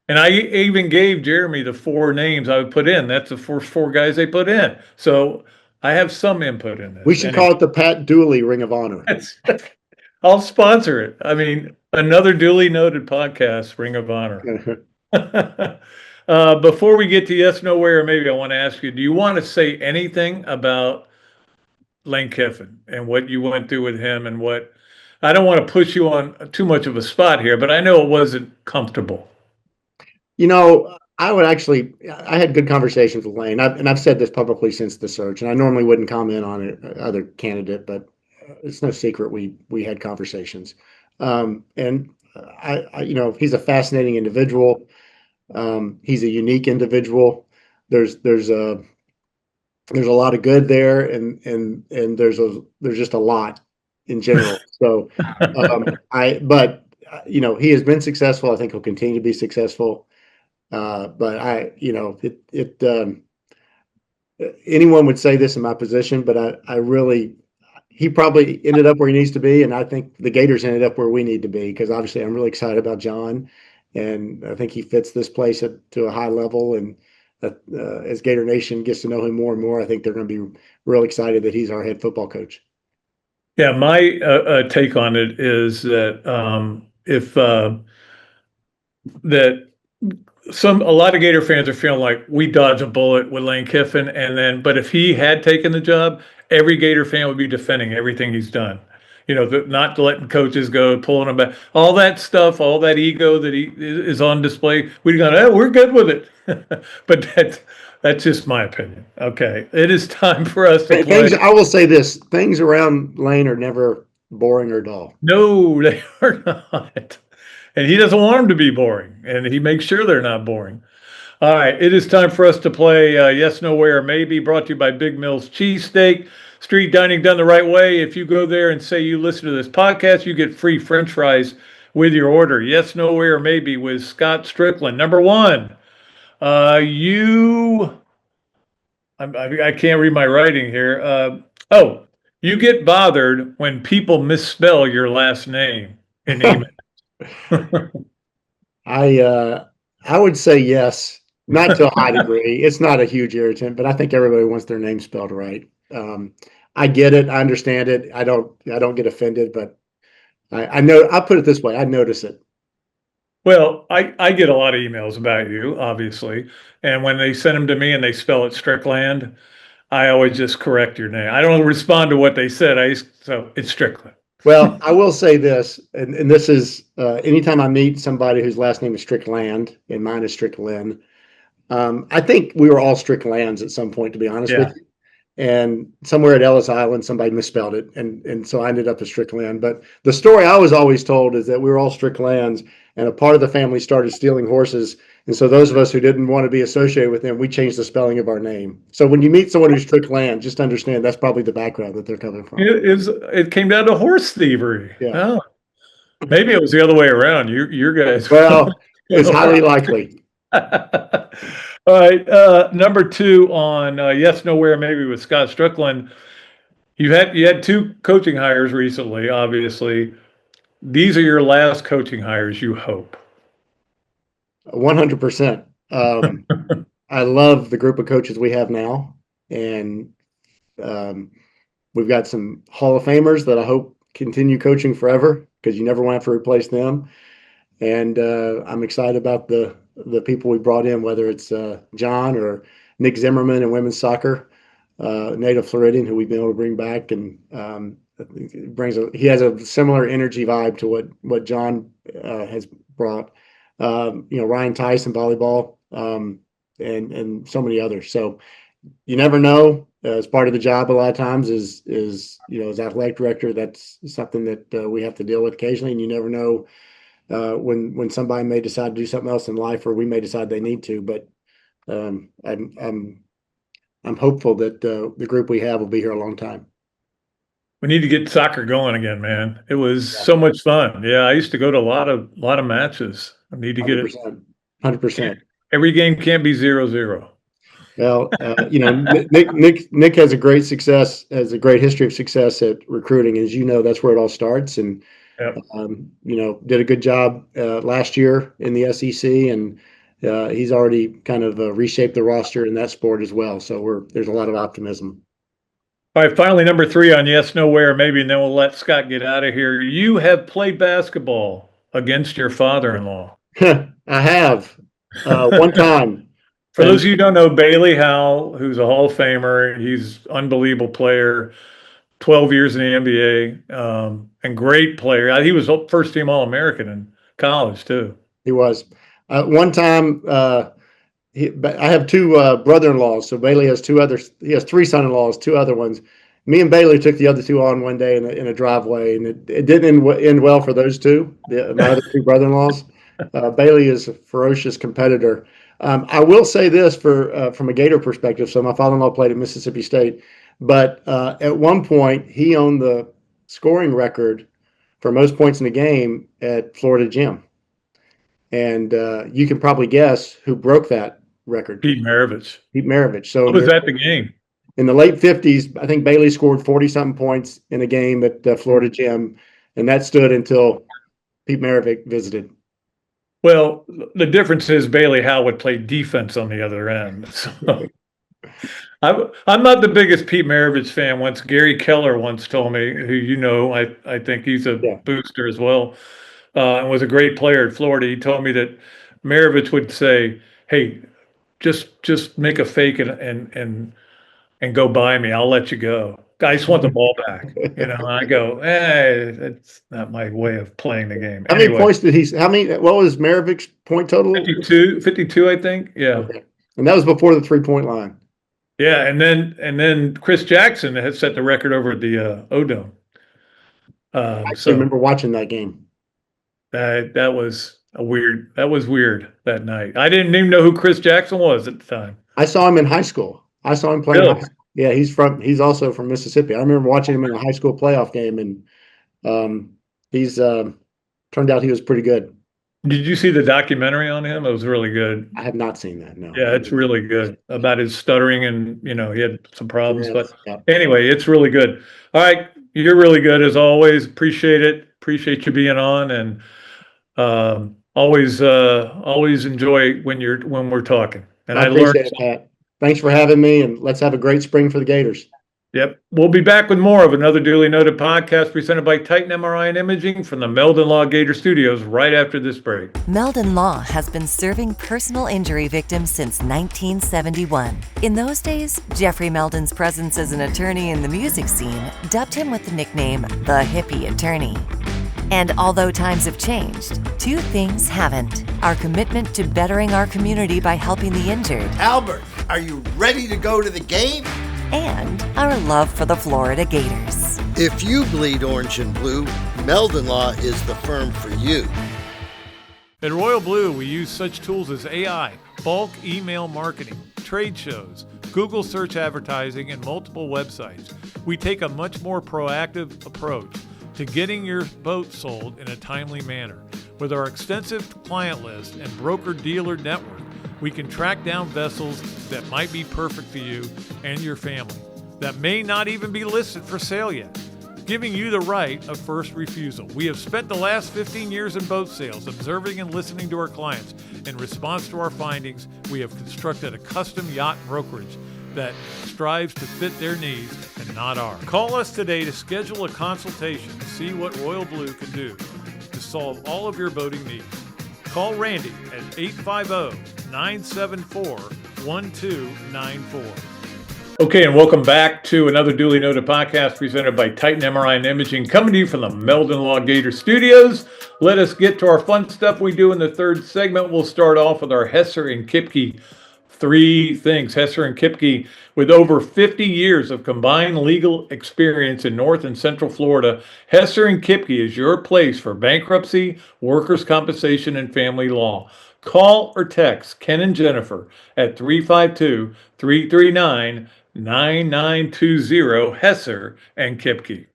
And I even gave Jeremy the 4 names I would put in. That's the first 4 guys they put in. So I have some input in this. We should call it the Pat Dooley Ring of Honor. I'll sponsor it. I mean, another duly noted podcast, Ring of Honor. Before we get to yes, no, where, maybe I want to ask you, do you want to say anything about Lane Kiffin and what you went through with him, and what, I don't want to push you on too much of a spot here, but I know it wasn't comfortable. I had good conversations with Lane, and I've said this publicly since the search, and I normally wouldn't comment on it, other candidate, but it's no secret we had conversations. And he's a fascinating individual. He's a unique individual. There's a lot of good there, and there's just a lot in general. So, he has been successful. I think he'll continue to be successful. But anyone would say this in my position, but he probably ended up where he needs to be. And I think the Gators ended up where we need to be, because obviously I'm really excited about John, and I think he fits this place to a high level. And as Gator Nation gets to know him more and more, I think they're going to be real excited that he's our head football coach. Yeah, my take on it is that a lot of Gator fans are feeling like we dodged a bullet with Lane Kiffin, but if he had taken the job, every Gator fan would be defending everything he's done. Not letting coaches go, pulling them back, all that stuff, all that ego that he is on display. We'd go, we're good with it. But that's just my opinion. Okay, it is time for us to play. I will say this: things around Lane are never boring or dull. No, they are not. And he doesn't want them to be boring, and he makes sure they're not boring. All right, it is time for us to play Yes, No, Where, Maybe, brought to you by Big Mill's Cheesesteak. Street dining done the right way. If you go there and say you listen to this podcast, you get free French fries with your order. Yes, No, Where, Maybe with Scott Stricklin. Number 1, I can't read my writing here. Oh, you get bothered when people misspell your last name in email. I would say yes, not to a high degree. It's not a huge irritant, but I think everybody wants their name spelled right. I get it. I understand it. I don't get offended, but I know, I'll put it this way. I notice it. Well, I get a lot of emails about you, obviously. And when they send them to me and they spell it Strickland, I always just correct your name. I don't respond to what they said. So it's Strickland. Well, I will say this, and this is anytime I meet somebody whose last name is Strickland and mine is Stricklin, I think we were all Stricklands at some point, to be honest with Yeah. you. And somewhere at Ellis Island, somebody misspelled it, and so I ended up as Strickland. But the story I was always told is that we were all Stricklands, and a part of the family started stealing horses. And so those of us who didn't want to be associated with them, we changed the spelling of our name. So when you meet someone who's Strickland, just understand that's probably the background that they're coming from. It came down to horse thievery. Yeah. Oh, maybe it was the other way around. You guys. Well, it's highly likely. All right. Number two on Yes, Nowhere, maybe with Scott Strickland. You had two coaching hires recently, obviously. These are your last coaching hires, you hope. 100%. I love the group of coaches we have now, and we've got some Hall of Famers that I hope continue coaching forever, because you never want to have to replace them. And I'm excited about the people we brought in, whether it's John or Nick Zimmerman in women's soccer, native Floridian who we've been able to bring back, and he has a similar energy vibe to what John has brought. Ryan Tice in volleyball, and so many others. So you never know. As part of the job, a lot of times is as athletic director, that's something that we have to deal with occasionally, and you never know when somebody may decide to do something else in life, or we may decide they need to. But I'm hopeful that the group we have will be here a long time. We need to get soccer going again, man. It was so much fun. Yeah, I used to go to a lot of matches. I need to get it. 100%. Every game can't be 0-0. Well, Nick has a great history of success at recruiting. As you know, that's where it all starts. And Yep. did a good job last year in the SEC, and he's already kind of reshaped the roster in that sport as well. So there's a lot of optimism. All right, finally, number three on Yes, Nowhere, maybe, and then we'll let Scott get out of here. You have played basketball against your father-in-law. I have one time. For those of you who don't know, Bailey Howell, who's a Hall of Famer, he's an unbelievable player, 12 years in the NBA, and great player. He was first team All-American in college, too. He was. One time, I have two brother-in-laws, so Bailey has he has three son-in-laws, two other ones. Me and Bailey took the other two on one day in a driveway, and it didn't end well for those two, my other two brother-in-laws. Bailey is a ferocious competitor. I will say this from a Gator perspective. So my father-in-law played at Mississippi State, but at one point he owned the scoring record for most points in a game at Florida Gym. And you can probably guess who broke that record. Pete Maravich. So what was that the game? In the late 50s, I think Bailey scored 40-something points in a game at Florida Gym, and that stood until Pete Maravich visited. Well, the difference is Bailey Howell would play defense on the other end. So I'm not the biggest Pete Maravich fan. Once Gary Keller once told me, who I think he's a booster as well, and was a great player at Florida. He told me that Maravich would say, "Hey, just make a fake and go by me. I'll let you go. I just want the ball back." And I go, that's not my way of playing the game. How many points did what was Maravich's point total? 52, I think. Yeah. Okay. And that was before the 3-point line. Yeah. And then Chris Jackson had set the record over at the O-Dome. I remember watching that game. That was weird that night. I didn't even know who Chris Jackson was at the time. I saw him in high school. I saw him playing. Really? Yeah, he's also from Mississippi. I remember watching him in a high school playoff game, and he's turned out he was pretty good. Did you see the documentary on him? It was really good. I have not seen that. No. Yeah, it's really good about his stuttering and, he had some problems, Yes, but yep. anyway, it's really good. All right. You're really good as always. Appreciate it. Appreciate you being on and, always enjoy when we're talking. And I I learned. appreciate it, Pat. Thanks for having me, and let's have a great spring for the Gators. Yep. We'll be back with more of another duly noted podcast presented by Titan MRI and Imaging from the Meldon Law Gator Studios right after this break. Meldon Law has been serving personal injury victims since 1971. In those days, Jeffrey Meldon's presence as an attorney in the music scene dubbed him with the nickname the Hippie Attorney. And although times have changed, two things haven't: our commitment to bettering our community by helping the injured, Albert, are you ready to go to the game? and our love for the Florida Gators. If you bleed orange and blue, Meldon Law is the firm for you. At Royal Blue, we use such tools as AI, bulk email marketing, trade shows, Google search advertising, and multiple websites. We take a much more proactive approach to getting your boat sold in a timely manner. With our extensive client list and broker-dealer network, we can track down vessels that might be perfect for you and your family, that may not even be listed for sale yet, giving you the right of first refusal. We have spent the last 15 years in boat sales, observing and listening to our clients. In response to our findings, we have constructed a custom yacht brokerage that strives to fit their needs and not ours. Call us today to schedule a consultation to see what Royal Blue can do to solve all of your boating needs. Call Randy at 850-974-1294. Okay, and welcome back to another duly noted podcast presented by Titan MRI and Imaging, coming to you from the Meldon Law Gator Studios. Let us get to our fun stuff we do in the third segment. We'll start off with our Hesser and Kipke three things. Hesser and Kipke, with over 50 years of combined legal experience in North and Central Florida, Hesser and Kipke is your place for bankruptcy, workers' compensation, and family law. Call or text Ken and Jennifer at 352-339-9920, Hesser and Kipke.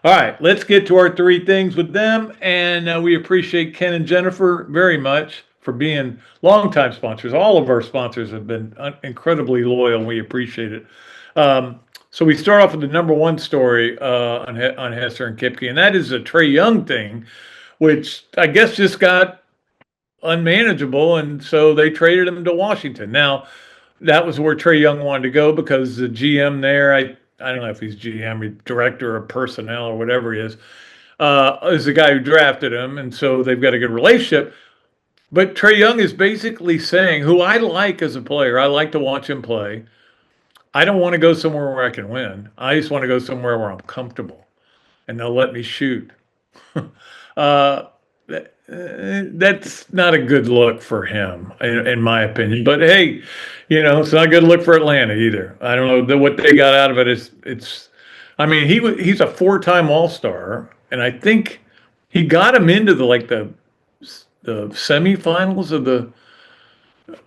All right, let's get to our three things with them. And we appreciate Ken and Jennifer very much for being longtime sponsors. All of our sponsors have been incredibly loyal. We appreciate it. So we start off with the number one story on Hesser and Kipke, and that is a Trae Young thing, which I guess just got unmanageable, and so they traded him to Washington. Now, that was where Trae Young wanted to go because the GM there, I don't know if he's GM or director of personnel or whatever he is the guy who drafted him, and so they've got a good relationship. But Trae Young is basically saying, who I like as a player, I like to watch him play. I don't want to go somewhere where I can win. I just want to go somewhere where I'm comfortable, and they'll let me shoot. That's not a good look for him, in my opinion. But hey, it's not a good look for Atlanta either. I don't know what they got out of it. He's a four-time All-Star, and I think he got him into the semifinals of the.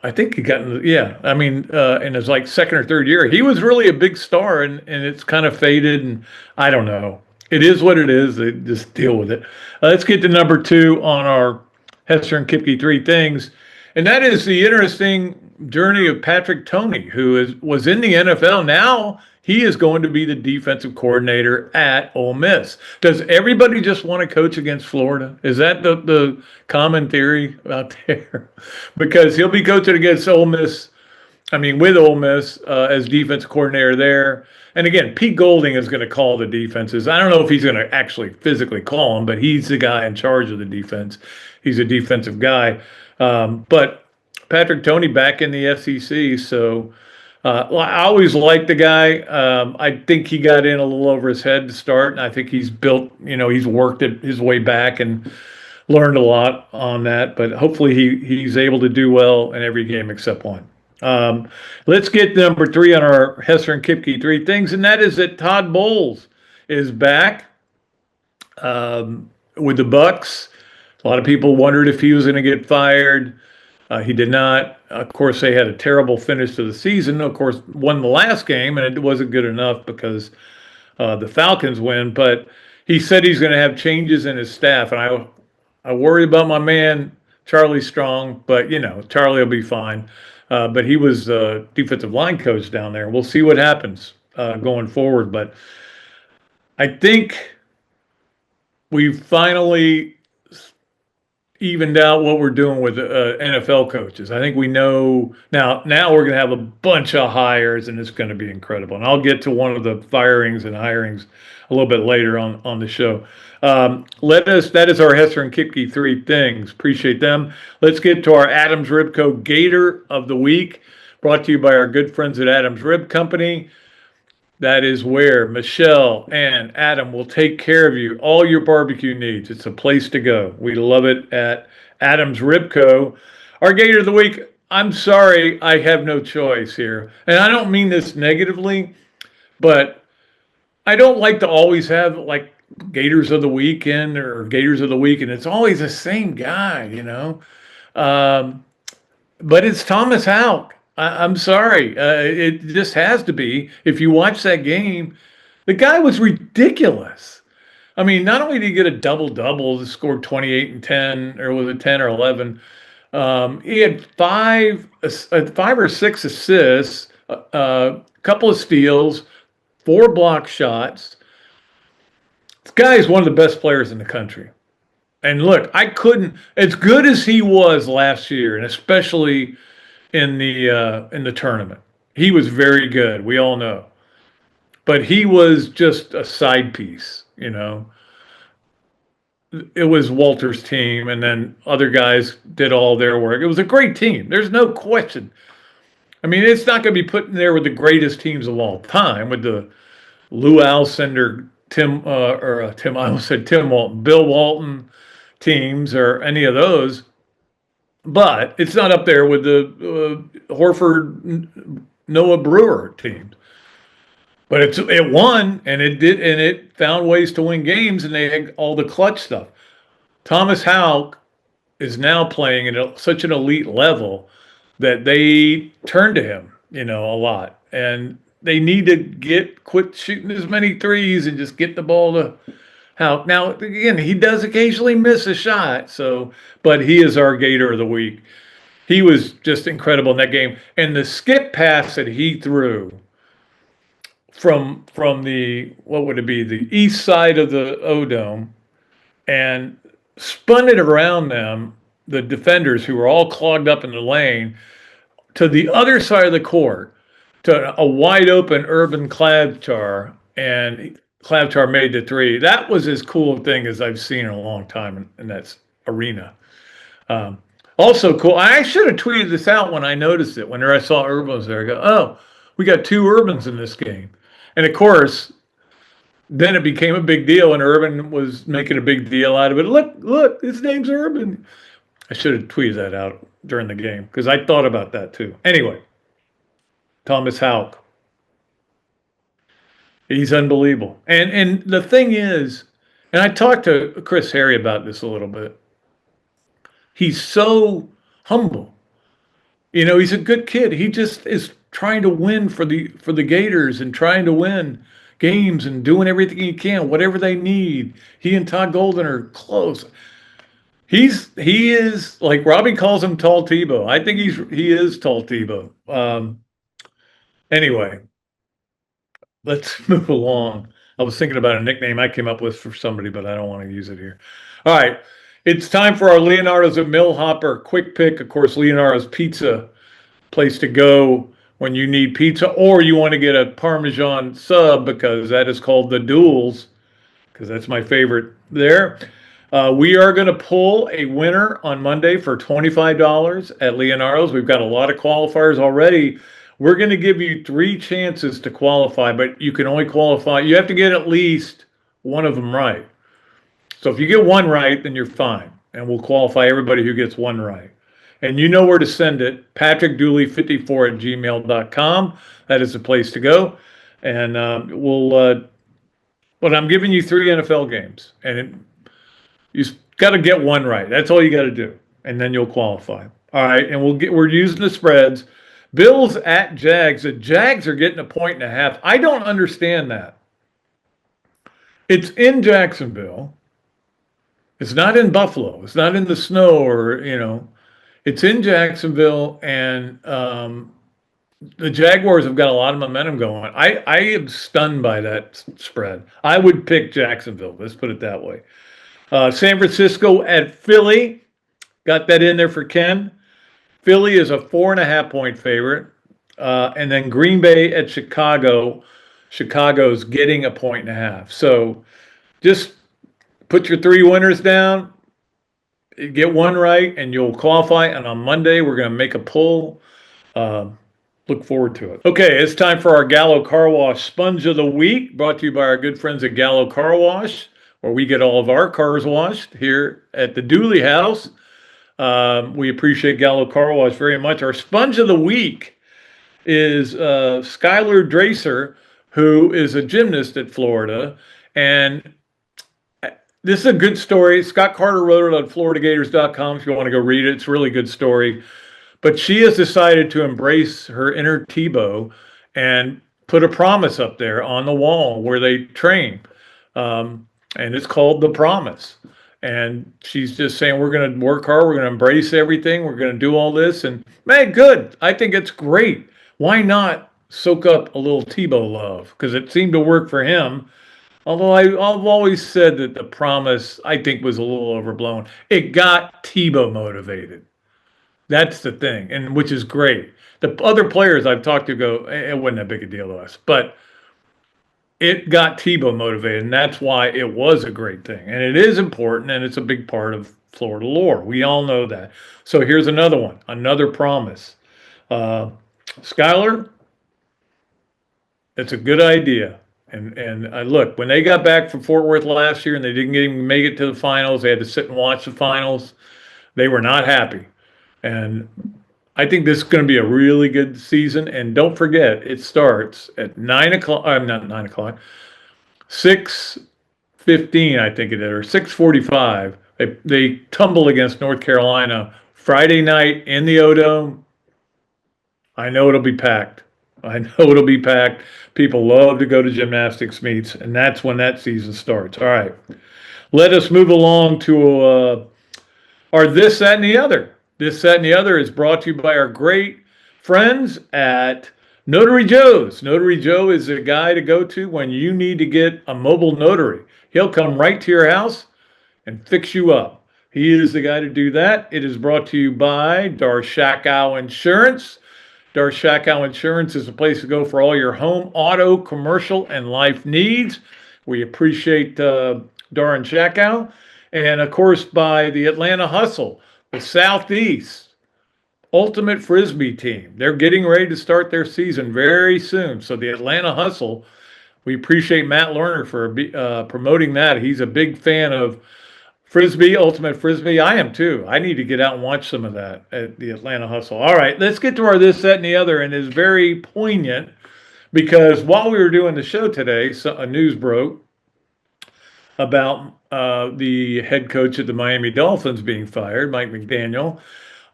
I think he got in in his second or third year. He was really a big star, and it's kind of faded, and I don't know. It is what it is. They just deal with it. Let's get to number two on our Hesser and Kipke three things, and that is the interesting journey of Patrick Toney, who was in the NFL. Now he is going to be the defensive coordinator at Ole Miss. Does everybody just want to coach against Florida? Is that the common theory out there? Because he'll be coaching against Ole Miss. With Ole Miss as defense coordinator there. And again, Pete Golding is going to call the defenses. I don't know if he's going to actually physically call them, but he's the guy in charge of the defense. He's a defensive guy. But Patrick Toney back in the SEC. So I always liked the guy. I think he got in a little over his head to start. And I think he's built, he's worked his way back and learned a lot on that. But hopefully he's able to do well in every game except one. Let's get number three on our Hesser and Kipke three things, and that is that Todd Bowles is back with the Bucks. A lot of people wondered if he was going to get fired. He did not. Of course, they had a terrible finish to the season. Of course, won the last game, and it wasn't good enough because the Falcons win. But he said he's going to have changes in his staff, and I worry about my man Charlie's strong, but Charlie will be fine. But he was defensive line coach down there. We'll see what happens going forward. But I think we finally evened out what we're doing with NFL coaches. I think we know now. Now we're going to have a bunch of hires, and it's going to be incredible. And I'll get to one of the firings and hirings a little bit later on the show. That is our Hesser and Kipke 3 things. Appreciate them. Let's get to our Adams Ribco Gator of the week, brought to you by our good friends at Adams Rib Company. That is where Michelle and Adam will take care of you, all your barbecue needs. It's a place to go. We love it at Adams Ribco. Our Gator of the week, I'm sorry, I have no choice here. And I don't mean this negatively, but I don't like to always have like Gators of the weekend or Gators of the week, and it's always the same guy, But it's Thomas Houck. I'm sorry. It just has to be. If you watch that game, the guy was ridiculous. I mean, not only did he get a double-double, scored 28 and 10, or was it 10 or 11, he had five or six assists, a couple of steals, 4 block shots. This guy is one of the best players in the country. And look, as good as he was last year, and especially in the tournament, he was very good. We all know, but he was just a side piece. It was Walter's team, and then other guys did all their work. It was a great team. There's no question. I mean, it's not going to be put in there with the greatest teams of all time, with the Lou Alcindor, Tim Walton, Bill Walton teams, or any of those. But it's not up there with the Horford, Noah Brewer teams. But it won, and it found ways to win games, and they had all the clutch stuff. Thomas Houck is now playing at such an elite level that they turn to him, a lot. And they need to quit shooting as many threes and just get the ball to Houck. Now, again, he does occasionally miss a shot, but he is our Gator of the week. He was just incredible in that game. And the skip pass that he threw from the, what would it be, the east side of the O-Dome, and spun it around them, the defenders who were all clogged up in the lane, to the other side of the court, to a wide open Urban Klabchar, and Klabchar made the 3. That was as cool a thing as I've seen in a long time in that arena. Also cool, I should have tweeted this out when I noticed it. When I saw Urban was there, I go, oh, we got 2 Urbans in this game. And of course, then it became a big deal, and Urban was making a big deal out of it. Look, his name's Urban. I should have tweeted that out during the game, because I thought about that too. Anyway, Thomas Houck. He's unbelievable. And the thing is, and I talked to Chris Harry about this a little bit, he's so humble. He's a good kid. He just is trying to win for the Gators, and trying to win games, and doing everything he can, whatever they need. He and Todd Golden are close. He is, like Robbie calls him, Tall Tebow. I think he is Tall Tebow. Anyway, let's move along. I was thinking about a nickname I came up with for somebody, but I don't want to use it here. All right. It's time for our Leonardo's at Millhopper quick pick. Of course, Leonardo's Pizza, place to go when you need pizza, or you want to get a Parmesan sub, because that is called the Duels, because that's my favorite there. We are going to pull a winner on Monday for $25 at Leonardo's. We've got a lot of qualifiers already. We're going to give you 3 chances to qualify, but you can only qualify. You have to get at least one of them right. So if you get one right, then you're fine, and we'll qualify everybody who gets one right. And you know where to send it, patrickdooley54@gmail.com. That is the place to go. And but I'm giving you 3 NFL games, and you got to get one right. That's all you got to do, and then you'll qualify. All right, and we're using the spreads. Bills at Jags. The Jags are getting 1.5. I don't understand that. It's in Jacksonville. It's not in Buffalo. It's not in the snow or, it's in Jacksonville, and the Jaguars have got a lot of momentum going. I am stunned by that spread. I would pick Jacksonville. Let's put it that way. San Francisco at Philly. Got that in there for Ken. Philly is a 4.5-point favorite. And then Green Bay at Chicago. Chicago's getting a 1.5. So just put your 3 winners down. Get one right, and you'll qualify. And on Monday, we're going to make a poll. Look forward to it. Okay, it's time for our Gallo Car Wash Sponge of the Week, brought to you by our good friends at Gallo Car Wash, where we get all of our cars washed here at the Dooley house. We appreciate Gallo Car Wash very much. Our Sponge of the Week is Skylar Dracer, who is a gymnast at Florida. And this is a good story. Scott Carter wrote it on FloridaGators.com if you want to go read it. It's a really good story. But she has decided to embrace her inner Tebow and put a promise up there on the wall where they train. And it's called The Promise. And she's just saying, we're going to work hard. We're going to embrace everything. We're going to do all this. And, man, good. I think it's great. Why not soak up a little Tebow love? Because it seemed to work for him. Although I've always said that The Promise, I think, was a little overblown. It got Tebow motivated. That's the thing, and which is great. The other players I've talked to go, it wasn't that big a deal to us, but it got Tebow motivated, and that's why it was a great thing. And it is important, and it's a big part of Florida lore. We all know that. So here's another one, another promise. Skylar, it's a good idea. And look, when they got back from Fort Worth last year and they didn't even make it to the finals, they had to sit and watch the finals. They were not happy. And I think this is going to be a really good season. And don't forget, it starts at 9 o'clock. I'm not 9 o'clock. 6:15, I think it is, or 6:45. They tumble against North Carolina Friday night in the O-Dome. I know it'll be packed. People love to go to gymnastics meets, and that's when that season starts. All right. Let us move along to our This, That, and the Other. This, That, and the Other is brought to you by our great friends at Notary Joe's. Notary Joe is a guy to go to when you need to get a mobile notary. He'll come right to your house and fix you up. He is the guy to do that. It is brought to you by Darshakow Insurance. Darshakow Insurance is a place to go for all your home, auto, commercial, and life needs. We appreciate Dar and Shakow. And, of course, by the Atlanta Hustle, the Southeast Ultimate Frisbee team. They're getting ready to start their season very soon. So the Atlanta Hustle, we appreciate Matt Lerner for promoting that. He's a big fan of Frisbee, Ultimate Frisbee. I am too. I need to get out and watch some of that at the Atlanta Hustle. All right, let's get to our This, That, and the Other. And it's very poignant because while we were doing the show today, a news broke about the head coach of the Miami Dolphins being fired, Mike McDaniel.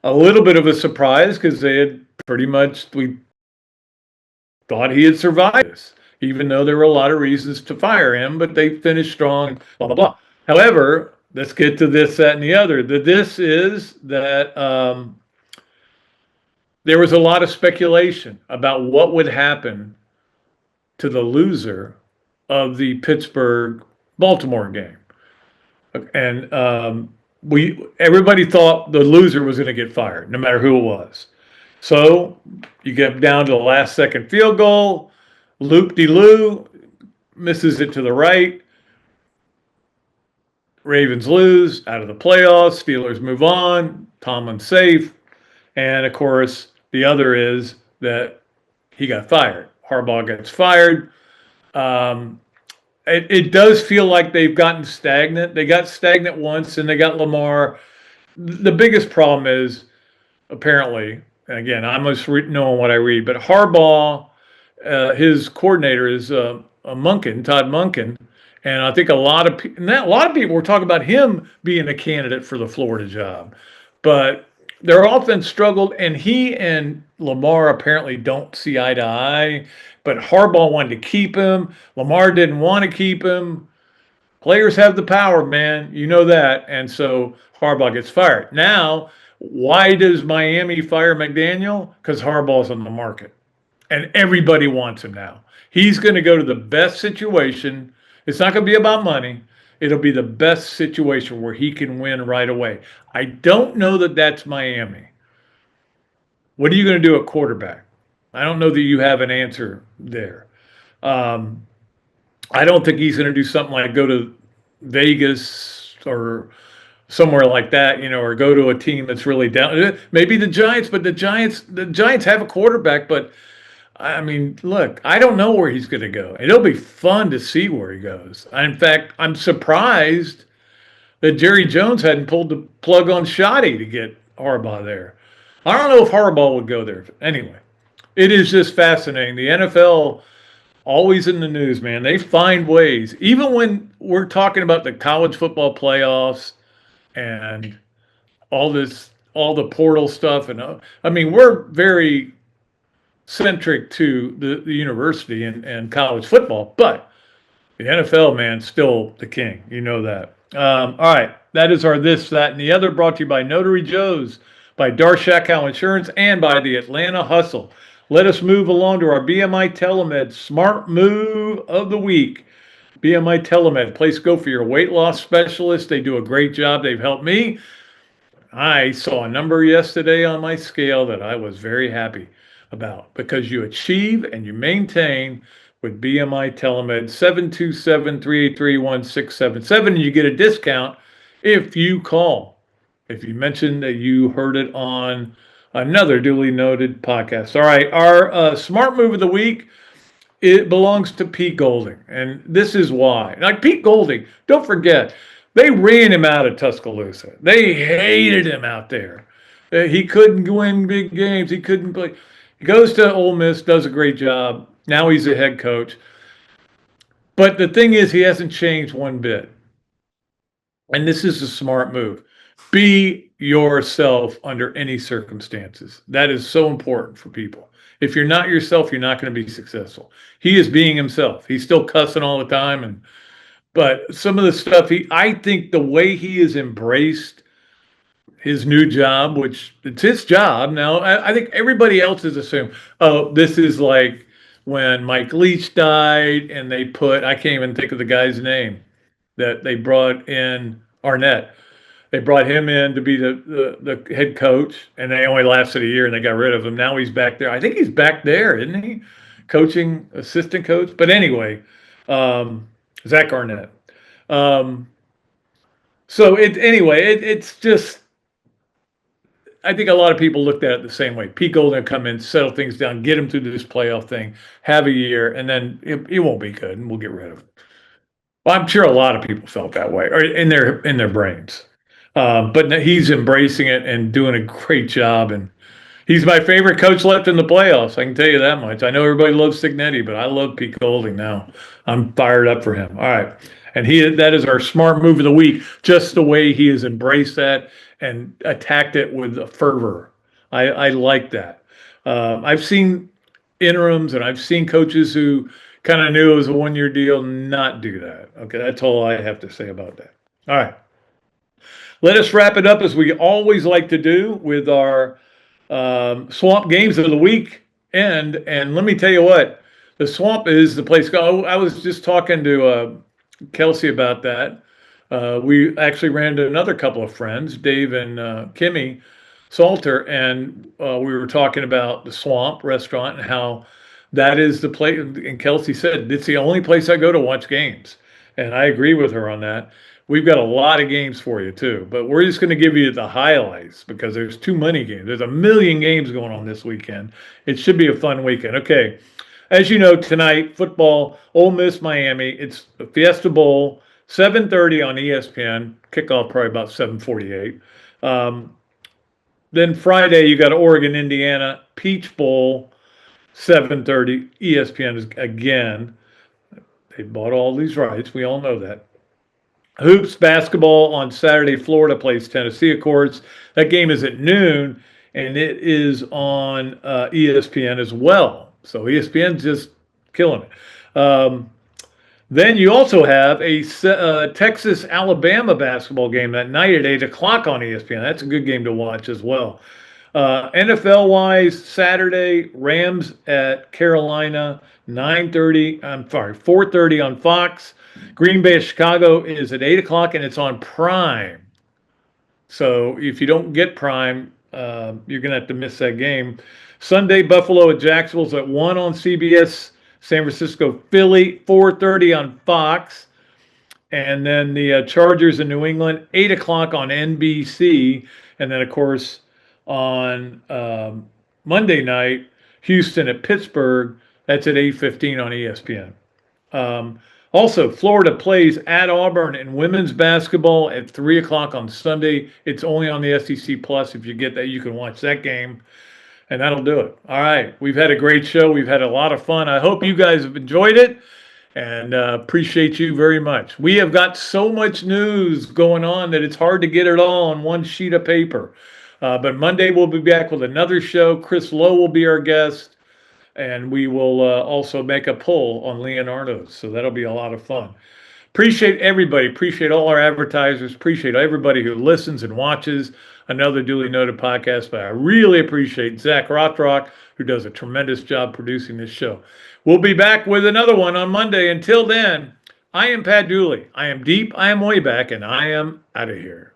A little bit of a surprise because we thought he had survived this, even though there were a lot of reasons to fire him, but they finished strong, blah, blah, blah. However, let's get to This, That, and the Other. This is that there was a lot of speculation about what would happen to the loser of the Pittsburgh-Baltimore game. And everybody thought the loser was going to get fired, no matter who it was. So you get down to the last second field goal. Loop-de-loo misses it to the right. Ravens lose, out of the playoffs. Steelers move on. Tomlin safe. And, of course, the other is that he got fired. Harbaugh gets fired. It does feel like they've gotten stagnant. They got stagnant once, and they got Lamar. The biggest problem is, apparently, and again, I'm just knowing what I read, but Harbaugh, his coordinator is Todd Monken, and I think a lot of people were talking about him being a candidate for the Florida job, but their offense struggled, and he and Lamar apparently don't see eye to eye. But Harbaugh wanted to keep him. Lamar didn't want to keep him. Players have the power, man. You know that. And so Harbaugh gets fired. Now, why does Miami fire McDaniel? Because Harbaugh's on the market. And everybody wants him now. He's going to go to the best situation. It's not going to be about money. It'll be the best situation where he can win right away. I don't know that that's Miami. What are you going to do at quarterback? I don't know that you have an answer there. I don't think he's going to do something like go to Vegas or somewhere like that, or go to a team that's really down. Maybe the Giants, but the Giants have a quarterback. But I mean, look, I don't know where he's going to go. It'll be fun to see where he goes. In fact, I'm surprised that Jerry Jones hadn't pulled the plug on Shoddy to get Harbaugh there. I don't know if Harbaugh would go there. Anyway, it is just fascinating. The NFL always in the news, man. They find ways. Even when we're talking about the college football playoffs and all the portal stuff, and I mean, we're very centric to the university and college football, but the NFL, man, still the king. You know that. All right, that is our this, that, and the other, brought to you by Notary Joe's, by Darshak Insurance, and by the Atlanta Hustle. Let us move along to our BMI TeleMed Smart Move of the Week. BMI TeleMed, place go for your weight loss specialist. They do a great job. They've helped me. I saw a number yesterday on my scale that I was very happy about, because you achieve and you maintain with BMI TeleMed. 727-383-1677, and you get a discount if you call. If you mention that you heard it on another duly noted podcast. All right, our smart move of the week, it belongs to Pete Golding, and this is why. Like, Pete Golding, don't forget, they ran him out of Tuscaloosa. They hated him out there. He couldn't win big games. He couldn't play. He goes to Ole Miss, does a great job. Now he's a head coach. But the thing is, he hasn't changed one bit. And this is a smart move. Be yourself under any circumstances. That is so important for people. If you're not yourself, you're not going to be successful. He is being himself. He's still cussing all the time, but some of the stuff I think the way he has embraced his new job, which it's his job now. I think everybody else has assumed, oh, this is like when Mike Leach died and they I can't even think of the guy's name that they brought in, Arnett. They brought him in to be the head coach, and they only lasted a year, and they got rid of him. Now he's back there. I think he's back there, isn't he? Coaching, assistant coach. But anyway, Zach Arnett. It's just, I think a lot of people looked at it the same way. Pete Golding will come in, settle things down, get him through this playoff thing, have a year, and then it won't be good, and we'll get rid of him. Well, I'm sure a lot of people felt that way, or in their brains. But he's embracing it and doing a great job. And he's my favorite coach left in the playoffs. I can tell you that much. I know everybody loves Signetti, but I love Pete Golding now. I'm fired up for him. All right. And that is our smart move of the week, just the way he has embraced that and attacked it with a fervor. I like that. I've seen interims and I've seen coaches who kind of knew it was a one-year deal not do that. Okay, that's all I have to say about that. All right. Let us wrap it up, as we always like to do, with our Swamp Games of the Week. And let me tell you what, the Swamp is the place. I was just talking to Kelsey about that. We actually ran into another couple of friends, Dave and Kimmy Salter, and we were talking about the Swamp restaurant and how that is the place. And Kelsey said, it's the only place I go to watch games. And I agree with her on that. We've got a lot of games for you, too. But we're just going to give you the highlights because there's too many games. There's a million games going on this weekend. It should be a fun weekend. Okay. As you know, tonight, football, Ole Miss, Miami. It's the Fiesta Bowl, 7:30 on ESPN. Kickoff probably about 7:48. Then Friday, you got Oregon, Indiana, Peach Bowl, 7:30. ESPN is again. They bought all these rights. We all know that. Hoops basketball on Saturday. Florida plays Tennessee, of course. That game is at noon, and it is on ESPN as well. So ESPN's just killing it. Then you also have a Texas-Alabama basketball game that night at 8 o'clock on ESPN. That's a good game to watch as well. NFL-wise, Saturday, Rams at Carolina, 4:30 on Fox. Green Bay at Chicago is at 8 o'clock, and it's on Prime. So if you don't get Prime, you're going to have to miss that game. Sunday, Buffalo at Jacksonville's at 1 on CBS. San Francisco, Philly, 4:30 on Fox. And then the Chargers in New England, 8 o'clock on NBC. And then, of course, on Monday night, Houston at Pittsburgh. That's at 8:15 on ESPN. Also, Florida plays at Auburn in women's basketball at 3 o'clock on Sunday. It's only on the SEC Plus. If you get that, you can watch that game. And that'll do it. All right. We've had a great show. We've had a lot of fun. I hope you guys have enjoyed it, and appreciate you very much. We have got so much news going on that it's hard to get it all on one sheet of paper. But Monday we'll be back with another show. Chris Lowe will be our guest, and we will also make a poll on Leonardo. So that'll be a lot of fun. Appreciate everybody. Appreciate all our advertisers. Appreciate everybody who listens and watches another duly noted podcast. But I really appreciate Zach Rothrock, who does a tremendous job producing this show. We'll be back with another one on Monday. Until then, I am Pat Dooley. I am deep, I am way back, and I am out of here.